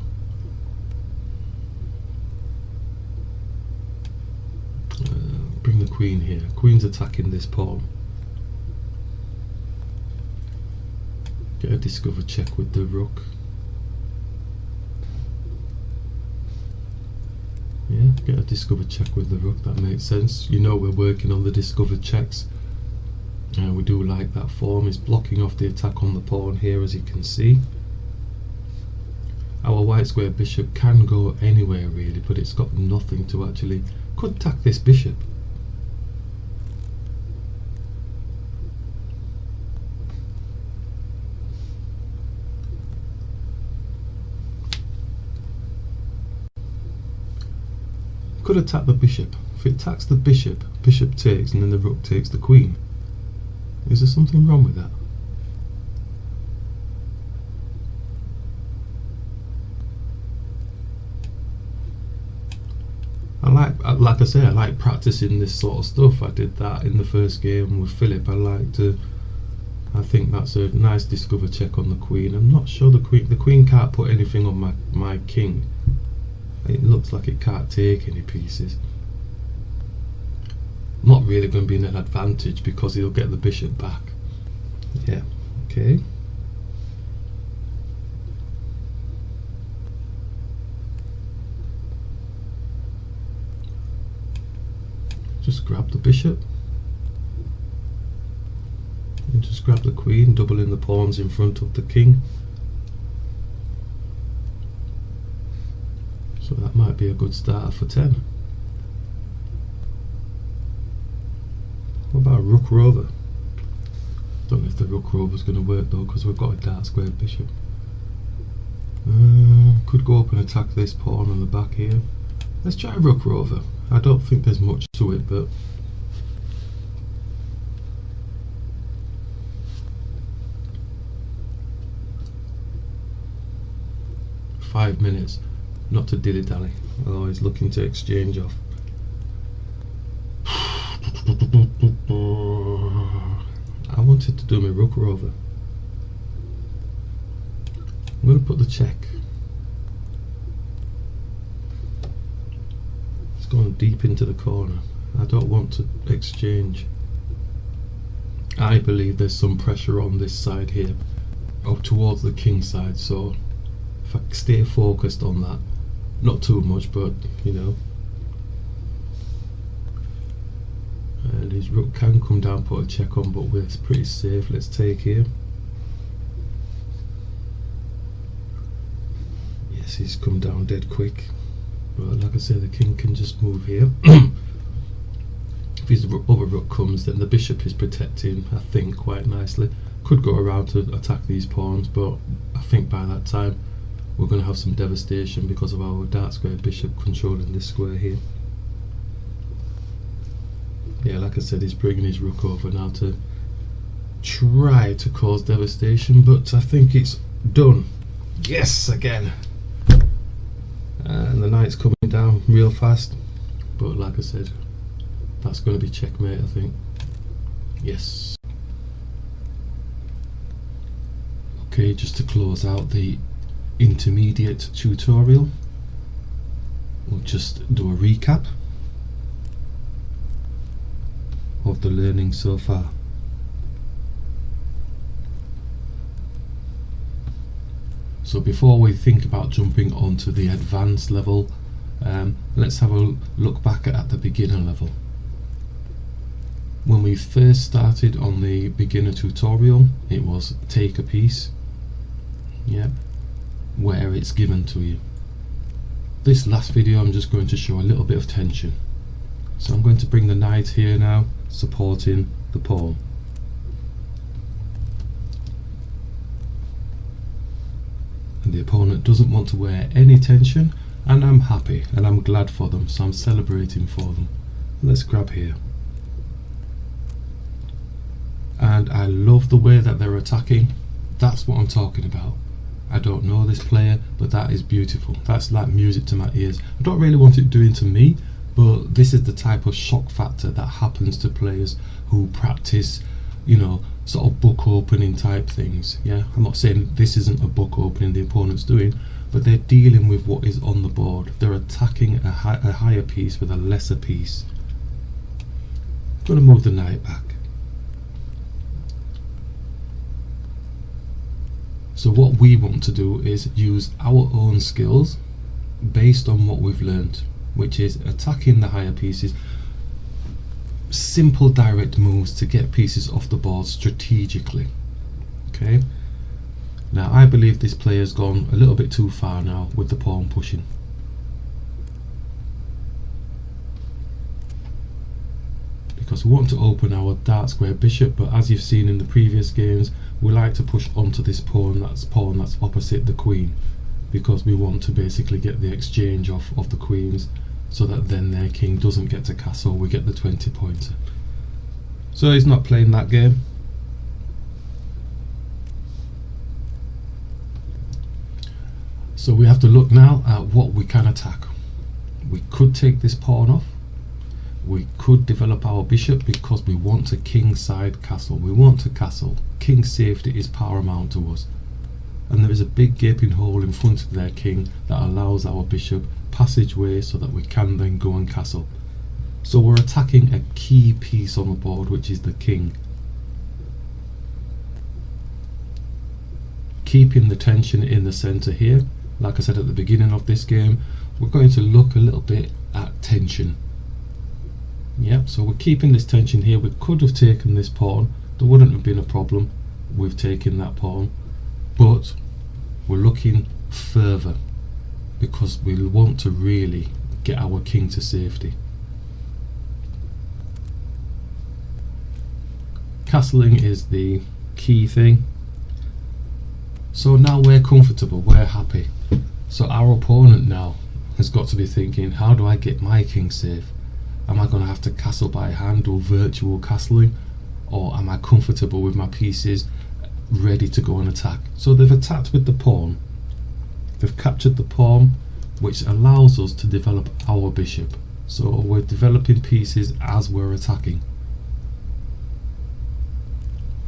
Bring the queen here. Queen's attacking this pawn. Get a discover check with the rook. Yeah, get a discover check with the rook. That makes sense. You know we're working on the discover checks. We do like that form. It's blocking off the attack on the pawn here, as you can see. Our white square bishop can go anywhere really, but it's got nothing to actually... Could attack this bishop. Could attack the bishop. If it attacks the bishop, bishop takes, and then the rook takes the queen. Is there something wrong with that? Like I say, I like practicing this sort of stuff. I did that in the first game with Philip. I think that's a nice discover check on the queen. I'm not sure the queen can't put anything on my king. It looks like it can't take any pieces. Not really going to be an advantage because he'll get the bishop back. Yeah, okay. Just grab the bishop. And just grab the queen, doubling the pawns in front of the king. So that might be a good starter for 10. What about rook rover? Don't know if the rook rover is going to work though, because we've got a dark squared bishop. Could go up and attack this pawn on the back here. Let's try rook rover. I don't think there's much to it, but five minutes, not to dilly dally. Oh, he's looking to exchange off. I wanted to do my rook rover. I'm going to put the check. It's gone deep into the corner. I don't want to exchange. I believe there's some pressure on this side here, up towards the king side, so if I stay focused on that, not too much, but you know. And his rook can come down, put a check on, but we're pretty safe. Let's take here. Yes, he's come down dead quick. But like I say, the king can just move here. If his other rook comes, then the bishop is protecting, I think, quite nicely. Could go around to attack these pawns, but I think by that time we're going to have some devastation because of our dark square bishop controlling this square here. Yeah, like I said, he's bringing his rook over now to try to cause devastation, but I think it's done. Yes, again. And the knight's coming down real fast, but like I said, that's going to be checkmate, I think. Yes. Okay, just to close out the intermediate tutorial, we'll just do a recap of the learning so far. So before we think about jumping onto the advanced level, let's have a look back at the beginner level. When we first started on the beginner tutorial, it was take a piece, yeah, where it's given to you. This last video I'm just going to show a little bit of tension. So I'm going to bring the knight here now, supporting the pawn. the opponent doesn't want to wear any tension, and I'm happy and I'm glad for them, so I'm celebrating for them. Let's grab here. And I love the way that they're attacking. That's what I'm talking about. I don't know this player, but that is beautiful. That's like music to my ears. I don't really want it doing to me, but this is the type of shock factor that happens to players who practice, you know, sort of book opening type things. Yeah, I'm not saying this isn't a book opening the opponent's doing, but they're dealing with what is on the board. They're attacking a higher piece with a lesser piece. I'm going to move the knight back. So what we want to do is use our own skills based on what we've learned, which is attacking the higher pieces, simple direct moves to get pieces off the board strategically. Okay, now I believe this player's gone a little bit too far now with the pawn pushing. Because we want to open our dark square bishop, but as you've seen in the previous games, we like to push onto this pawn that's opposite the queen, because we want to basically get the exchange of the queens, so that then their king doesn't get to castle, we get the 20 pointer. So he's not playing that game. So we have to look now at what we can attack. We could take this pawn off. We could develop our bishop because we want a kingside castle. We want to castle. King safety is paramount to us. And there is a big gaping hole in front of their king that allows our bishop passageway so that we can then go and castle. So we're attacking a key piece on the board, which is the king. Keeping the tension in the center here. Like I said at the beginning of this game, we're going to look a little bit at tension. Yep, so we're keeping this tension here. We could have taken this pawn. There wouldn't have been a problem with taking that pawn. But we're looking further because we want to really get our king to safety. Castling is the key thing. So now we're comfortable, we're happy. So our opponent now has got to be thinking, how do I get my king safe? Am I going to have to castle by hand or virtual castling? Or am I comfortable with my pieces ready to go and attack? So they've attacked with the pawn. They've captured the pawn, which allows us to develop our bishop. So we're developing pieces as we're attacking.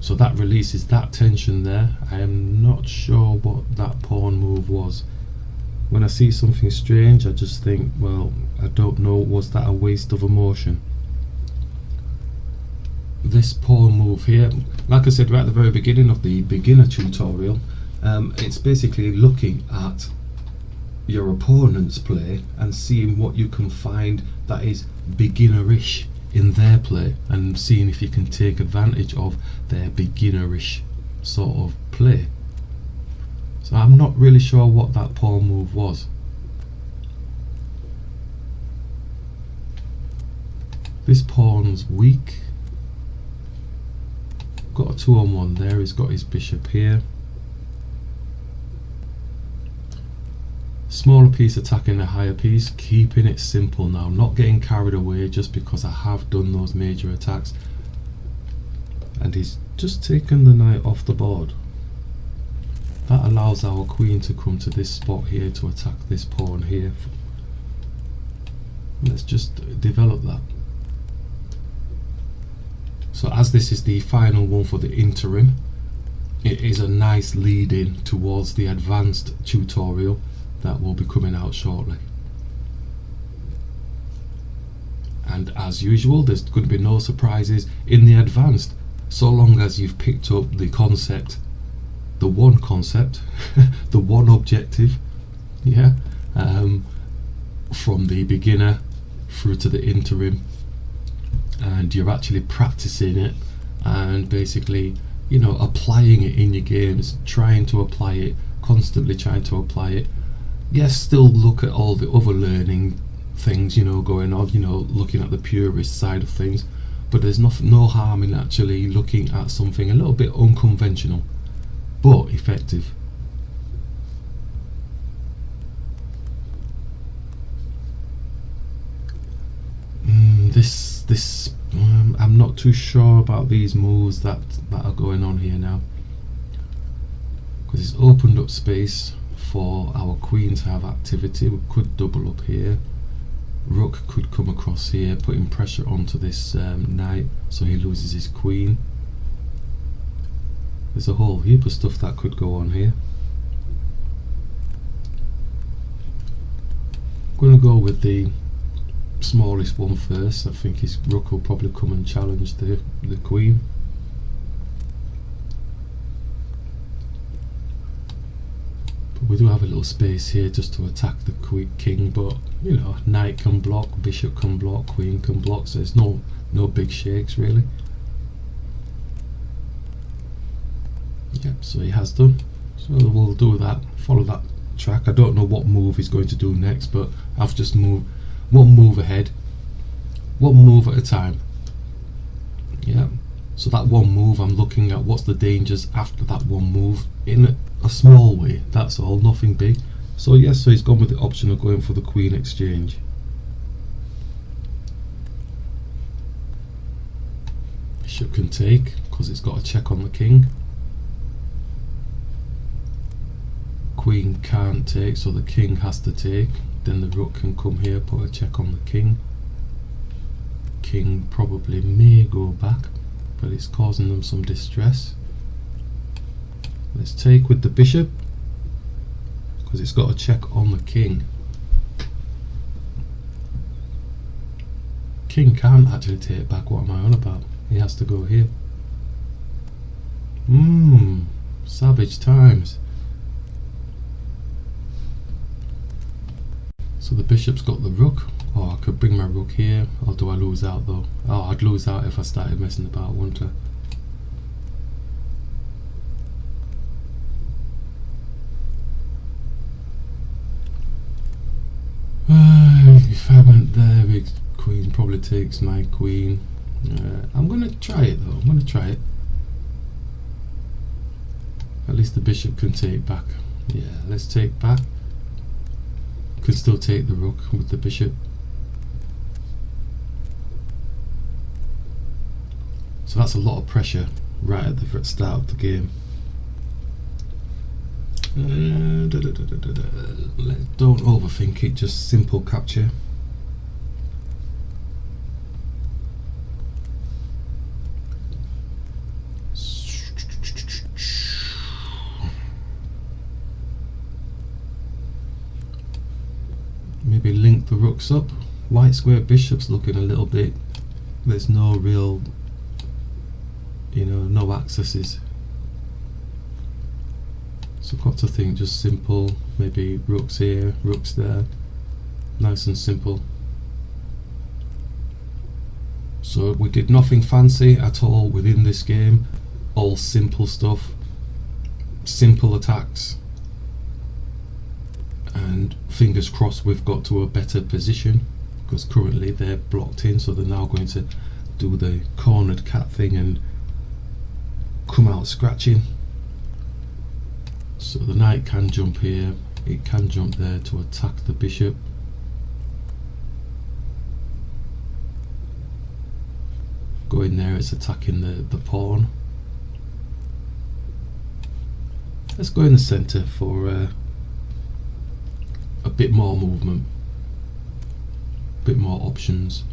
So that releases that tension there. I am not sure what that pawn move was. When I see something strange, I just think, well, I don't know, was that a waste of emotion? This pawn move here, like I said right at the very beginning of the beginner tutorial, it's basically looking at your opponent's play and seeing what you can find that is beginnerish in their play, and seeing if you can take advantage of their beginnerish sort of play. So I'm not really sure what that pawn move was. This pawn's weak. Got a 2-on-1 there. He's got his bishop here. Smaller piece attacking a higher piece, keeping it simple now, not getting carried away just because I have done those major attacks. And he's just taken the knight off the board. That allows our queen to come to this spot here to attack this pawn here. Let's just develop that. So as this is the final one for the interim, it is a nice lead in towards the advanced tutorial that will be coming out shortly. And as usual, there's going to be no surprises in the advanced, so long as you've picked up the concept, the one concept, the one objective, yeah, from the beginner through to the interim, and you're actually practicing it and basically, you know, applying it in your games, trying to apply it, constantly trying to apply it. Yes, still look at all the other learning things, you know, going on, you know, looking at the purist side of things, but there's no harm in actually looking at something a little bit unconventional but effective. this. I'm not too sure about these moves that are going on here now, because it's opened up space for our queen to have activity. We could double up here. Rook could come across here, putting pressure onto this knight, so he loses his queen. There's a whole heap of stuff that could go on here. I'm going to go with the smallest one first. I think his rook will probably come and challenge the queen. But we do have a little space here just to attack the king, but you know, knight can block, bishop can block, queen can block, so there's no big shakes really. Yep, so he has done. So we'll do that, follow that track. I don't know what move he's going to do next, but I've just moved one move ahead, one move at a time. Yeah, so that one move, I'm looking at what's the dangers after that one move in a small way, that's all, nothing big. So yes, so he's gone with the option of going for the queen exchange. Bishop can take because it's got a check on the king. Queen can't take, so the king has to take. Then the rook can come here, put a check on the king. King probably may go back, but it's causing them some distress. Let's take with the bishop because it's got a check on the king. King can't actually take back. What am I on about? He has to go here. Savage times. So the bishop's got the rook. Oh, I could bring my rook here, or do I lose out though? Oh, I'd lose out if I started messing about, wouldn't I? If I went there, big queen probably takes my queen. I'm gonna try it though, I'm gonna try it. At least the bishop can take back. Yeah, let's take back. Could still take the rook with the bishop. So that's a lot of pressure right at the start of the game. Don't overthink it, just simple capture. Maybe link the rooks up. White square bishop's looking a little bit, there's no real, you know, no accesses. So got to think just simple, maybe rooks here, rooks there, nice and simple. So we did nothing fancy at all within this game, all simple stuff, simple attacks. And fingers crossed we've got to a better position, because currently they're blocked in, so they're now going to do the cornered cat thing and come out scratching. So the knight can jump here, it can jump there to attack the bishop. Go in there, it's attacking the pawn. Let's go in the centre for a bit more movement, a bit more options.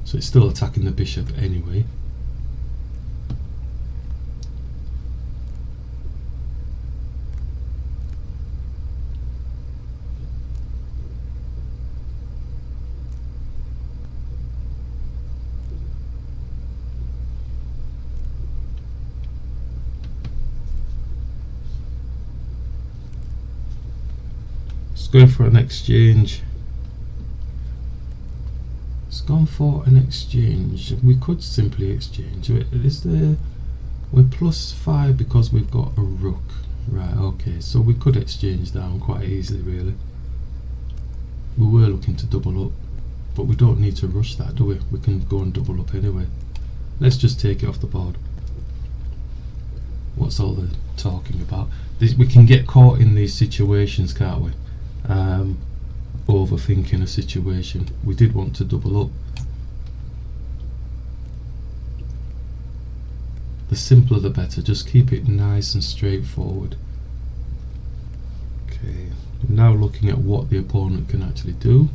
So it's still attacking the bishop anyway. Going for an exchange. It's gone for an exchange. We could simply exchange. Is there? We're +5 because we've got a rook. Right. Okay. So we could exchange down quite easily, really. We were looking to double up, but we don't need to rush that, do we? We can go and double up anyway. Let's just take it off the board. What's all the talking about? We can get caught in these situations, can't we? overthinking a situation. We did want to double up. The simpler the better, just keep it nice and straightforward. Okay, I'm now looking at what the opponent can actually do.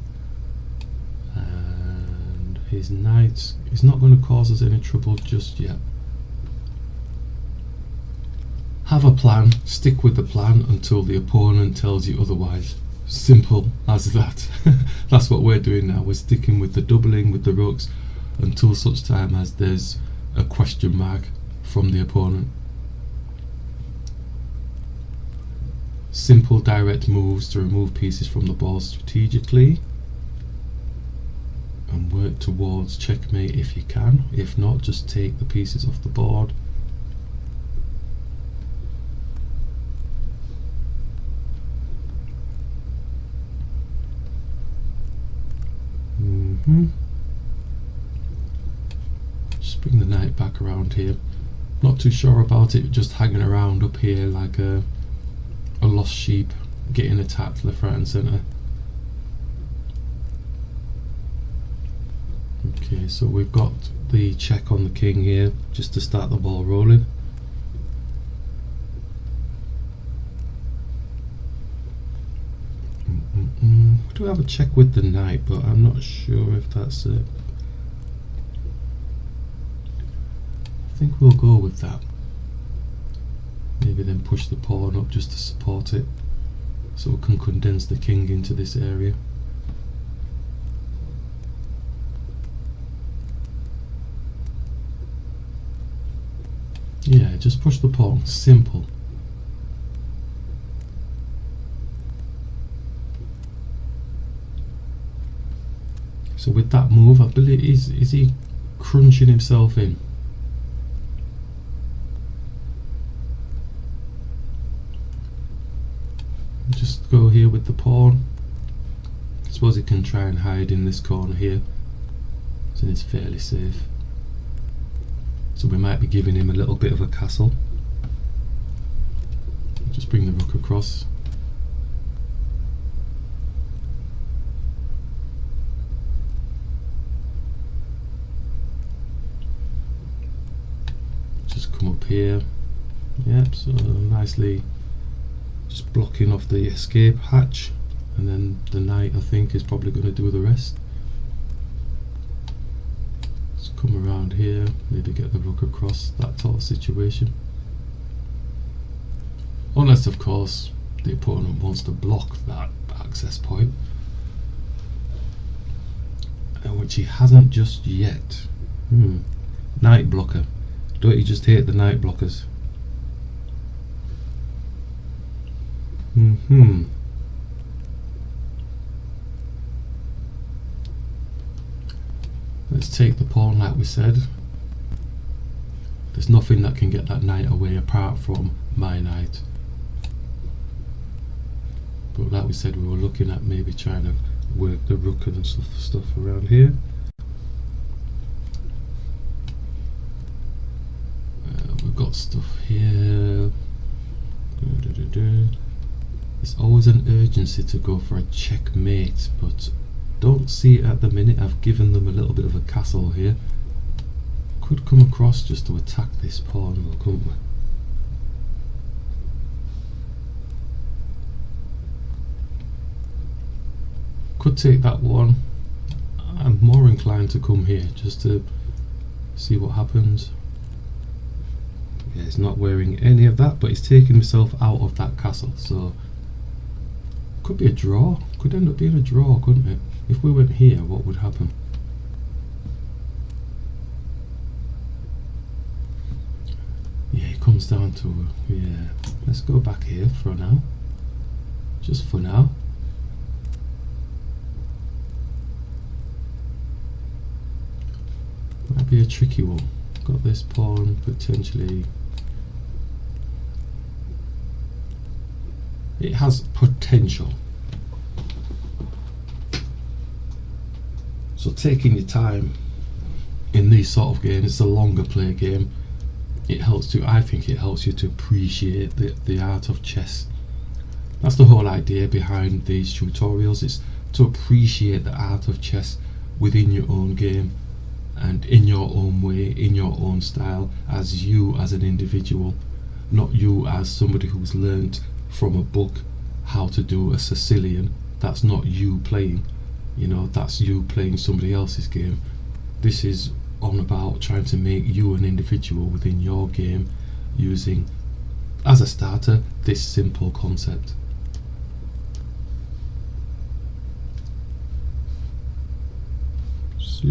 And his knight is not going to cause us any trouble just yet. Have a plan, stick with the plan until the opponent tells you otherwise. Simple as that. That's what we're doing now. We're sticking with the doubling with the rooks until such time as there's a question mark from the opponent. Simple direct moves to remove pieces from the board strategically and work towards checkmate if you can. If not, just take the pieces off the board. Just bring the knight back around here. Not too sure about it, just hanging around up here like a lost sheep, getting attacked left, right and centre. Okay, so we've got the check on the king here, just to start the ball rolling. We do have a check with the knight, but I'm not sure if that's it. I think we'll go with that. Maybe then push the pawn up just to support it, so we can condense the king into this area. Yeah, just push the pawn, simple. So with that move, I believe, is he crunching himself in? Just go here with the pawn. I suppose he can try and hide in this corner here, so it's fairly safe. So we might be giving him a little bit of a castle. Just bring the rook across. Just come up here. Yep, so nicely just blocking off the escape hatch, and then the knight, I think, is probably going to do the rest. Just come around here, maybe get the rook across, that sort of situation. Unless, of course, the opponent wants to block that access point, which he hasn't just yet. Knight blocker. Don't you just hate the knight blockers? Let's take the pawn like we said. There's nothing that can get that knight away apart from my knight. But like we said, we were looking at maybe trying to work the rook and stuff around here. We've got stuff here. There's always an urgency to go for a checkmate, but don't see it at the minute. I've given them a little bit of a castle here. Could come across just to attack this pawn, couldn't we? Could take that one. I'm more inclined to come here just to see what happens. Yeah, he's not wearing any of that, but he's taking himself out of that castle, so could be a draw. Could end up being a draw, couldn't it? If we went here, what would happen? Yeah, it comes down to, yeah, let's go back here for now. Just for now. Might be a tricky one. Got this pawn potentially. It has potential. So taking your time in these sort of games, it's a longer play game. It helps to, I think it helps you to appreciate the art of chess. That's the whole idea behind these tutorials. It's to appreciate the art of chess within your own game and in your own way, in your own style, as you as an individual, not you as somebody who's learned from a book how to do a Sicilian. That's not you playing, you know, that's you playing somebody else's game. This is on about trying to make you an individual within your game using, as a starter, this simple concept. So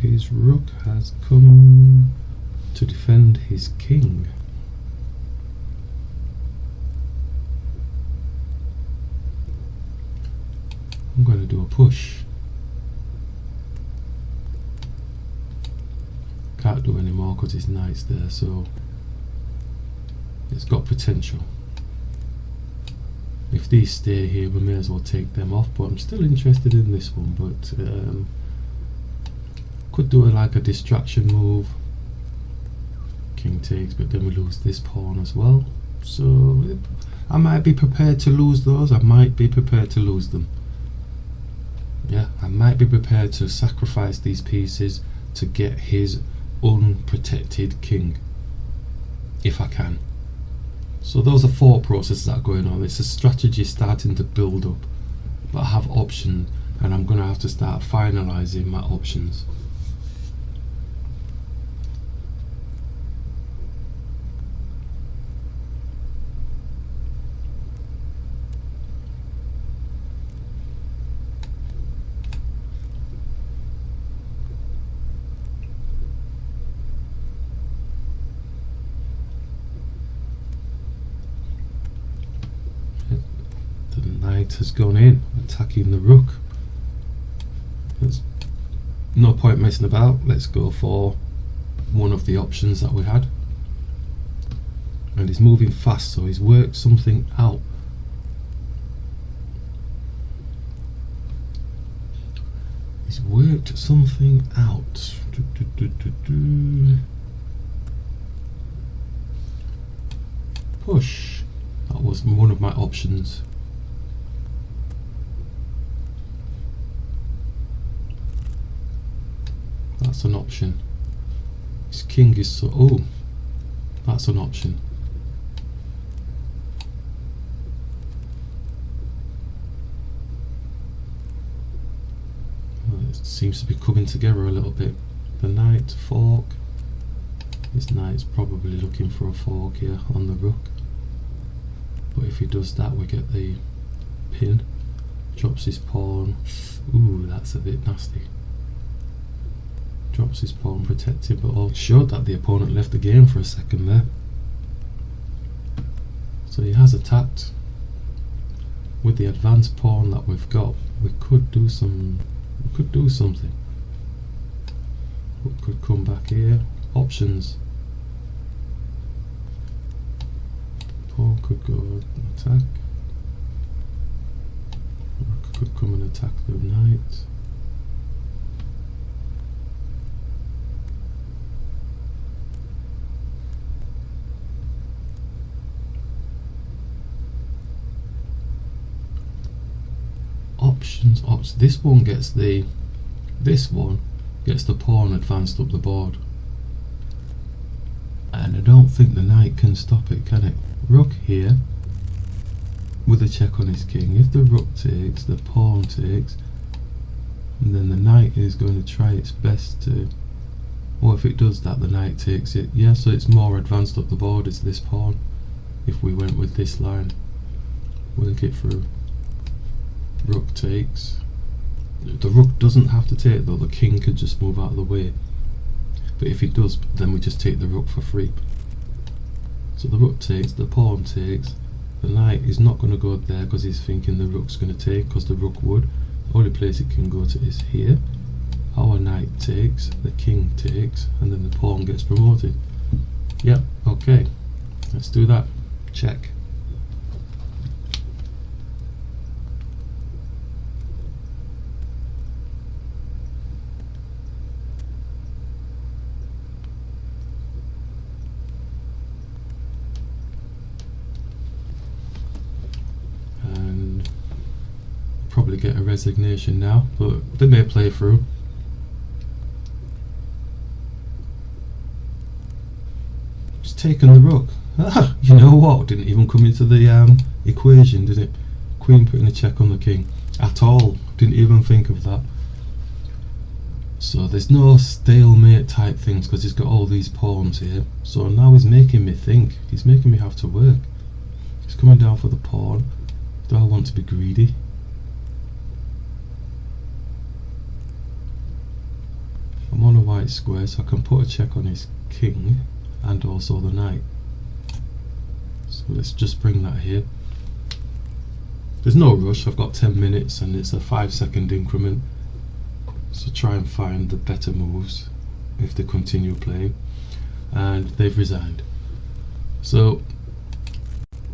his rook has come to defend his king. I'm going to do a push. Can't do any more because his knight's there, so it's got potential. If these stay here, we may as well take them off, but I'm still interested in this one. But could do like a distraction move. King takes, but then we lose this pawn as well. So I might be prepared to lose those. I might be prepared to lose them. Yeah, I might be prepared to sacrifice these pieces to get his unprotected king, if I can. So those are thought processes that are going on. It's a strategy starting to build up, but I have options, and I'm going to have to start finalizing my options. Has gone in, attacking the rook. There's no point messing about. Let's go for one of the options that we had. And he's moving fast, so he's worked something out. He's worked something out. Push. That was one of my options. That's an option. His king is so... oh, that's an option. Well, it seems to be coming together a little bit. The knight, fork. His knight's probably looking for a fork here on the rook. But if he does that, we get the pin. Drops his pawn. Ooh, that's a bit nasty. Drops his pawn protected, but all showed that the opponent left the game for a second there. So he has attacked. With the advanced pawn that we've got, we could do something. We could come back here. Options. Pawn could go and attack. Rook could come and attack the knight. Options. This one gets the pawn advanced up the board, and I don't think the knight can stop it, can it? Rook here with a check on his king. If the rook takes, the pawn takes, and then the knight is going to try its best to... or if it does that, the knight takes it. Yeah, so it's more advanced up the board, is this pawn. If we went with this line, work it through. Rook takes. The rook doesn't have to take though, the king could just move out of the way. But if he does, then we just take the rook for free. So the rook takes, the pawn takes, the knight is not going to go there because he's thinking the rook's going to take, because the rook would. The only place it can go to is here. Our knight takes, the king takes, and then the pawn gets promoted. Yep, okay. Let's do that. Check. probably get a resignation now, but they may play through. Just taking the rook. You know what? Didn't even come into the equation, did it? Queen putting a check on the king at all. Didn't even think of that. So there's no stalemate type things because he's got all these pawns here. So now he's making me think. He's making me have to work. He's coming down for the pawn. Do I want to be greedy? I'm on a white square, so I can put a check on his king and also the knight. So let's just bring that here. There's no rush. I've got 10 minutes and it's a 5-second increment. So try and find the better moves if they continue playing. And they've resigned. So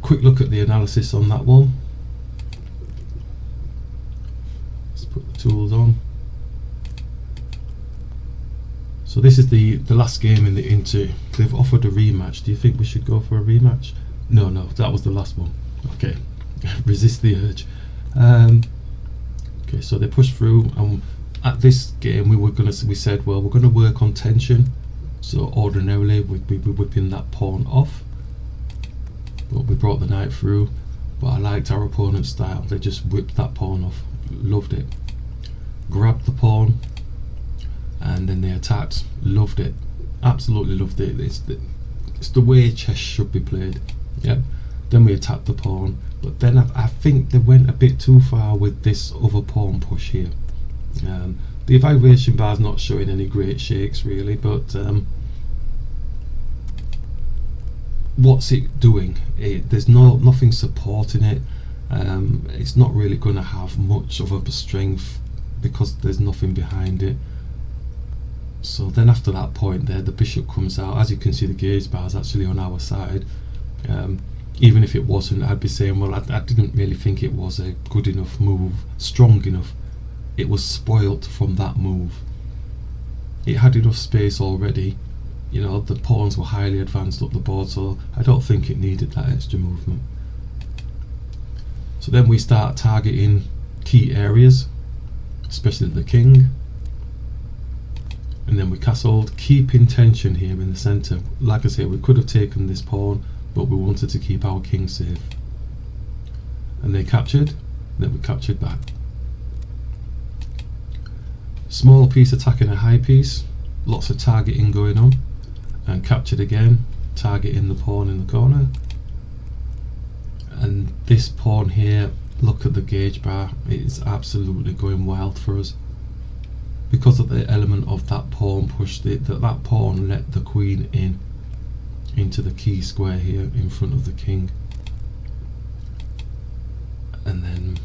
quick look at the analysis on that one. Let's put the tools on. So this is the last game in the Inter. They've offered a rematch. Do you think we should go for a rematch? No, that was the last one. Okay, resist the urge. Okay, so they pushed through, and at this game we said, well, we're gonna work on tension. So ordinarily we'd be whipping that pawn off, but we brought the knight through. But I liked our opponent's style. They just whipped that pawn off. Loved it. Grabbed the pawn, and then they attacked. Loved it. Absolutely loved it. It's the way chess should be played. Yep. Then we attacked the pawn, but then I think they went a bit too far with this other pawn push here. The evaluation bar is not showing any great shakes really, but what's it doing? There's nothing supporting it. It's not really going to have much of a strength because there's nothing behind it. So then after that point there, the bishop comes out. As you can see, the gauge bar is actually on our side. Even if it wasn't, I'd be saying, well, I didn't really think it was a good enough move, strong enough. It was spoilt from that move. It had enough space already. You know, the pawns were highly advanced up the board, so I don't think it needed that extra movement. So then we start targeting key areas, especially the king. And then we castled, keeping tension here in the centre. Like I say, we could have taken this pawn, but we wanted to keep our king safe. And they captured, then we captured back. Small piece attacking a high piece, lots of targeting going on, and captured again, targeting the pawn in the corner. And this pawn here, look at the gauge bar, it is absolutely going wild for us. Because of the element of that pawn push, that pawn let the queen into the key square here in front of the king. And then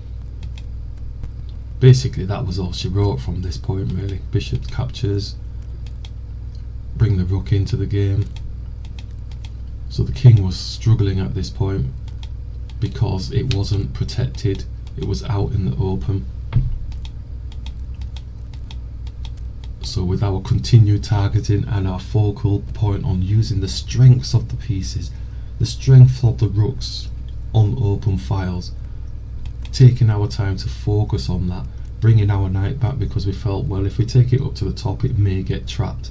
basically that was all she wrote from this point really. Bishop captures, bring the rook into the game. So the king was struggling at this point because it wasn't protected, it was out in the open. So with our continued targeting and our focal point on using the strengths of the pieces, the strength of the rooks on open files, taking our time to focus on that, bringing our knight back because we felt, well, if we take it up to the top it may get trapped.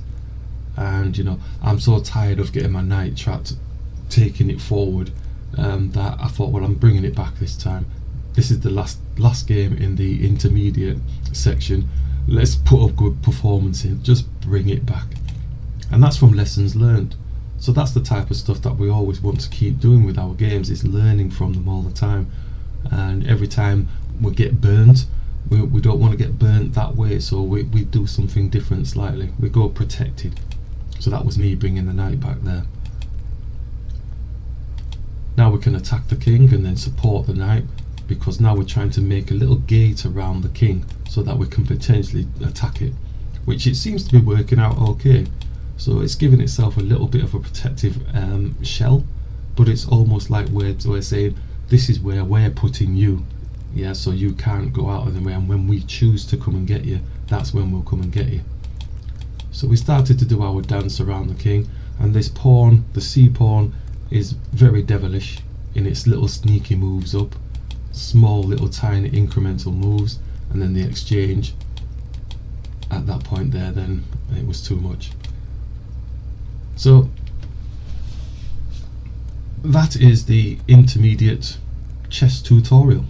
And you know, I'm so tired of getting my knight trapped, taking it forward, that I thought, well, I'm bringing it back this time. This is the last game in the intermediate section. Let's put up good performance in, just bring it back. And that's from lessons learned. So that's the type of stuff that we always want to keep doing with our games, is learning from them all the time. And every time we get burnt, we don't want to get burnt that way, so we do something different slightly. We go protected. So that was me bringing the knight back there. Now we can attack the king and then support the knight, because now we're trying to make a little gate around the king so that we can potentially attack it, which it seems to be working out okay. So it's giving itself a little bit of a protective shell, but it's almost like we're saying, this is where we're putting you, yeah, so you can't go out of the way, and when we choose to come and get you, that's when we'll come and get you. So we started to do our dance around the king, and this pawn, the c pawn, is very devilish in its little sneaky moves up. small little tiny incremental moves, and then the exchange at that point there, then it was too much. So that is the intermediate chess tutorial.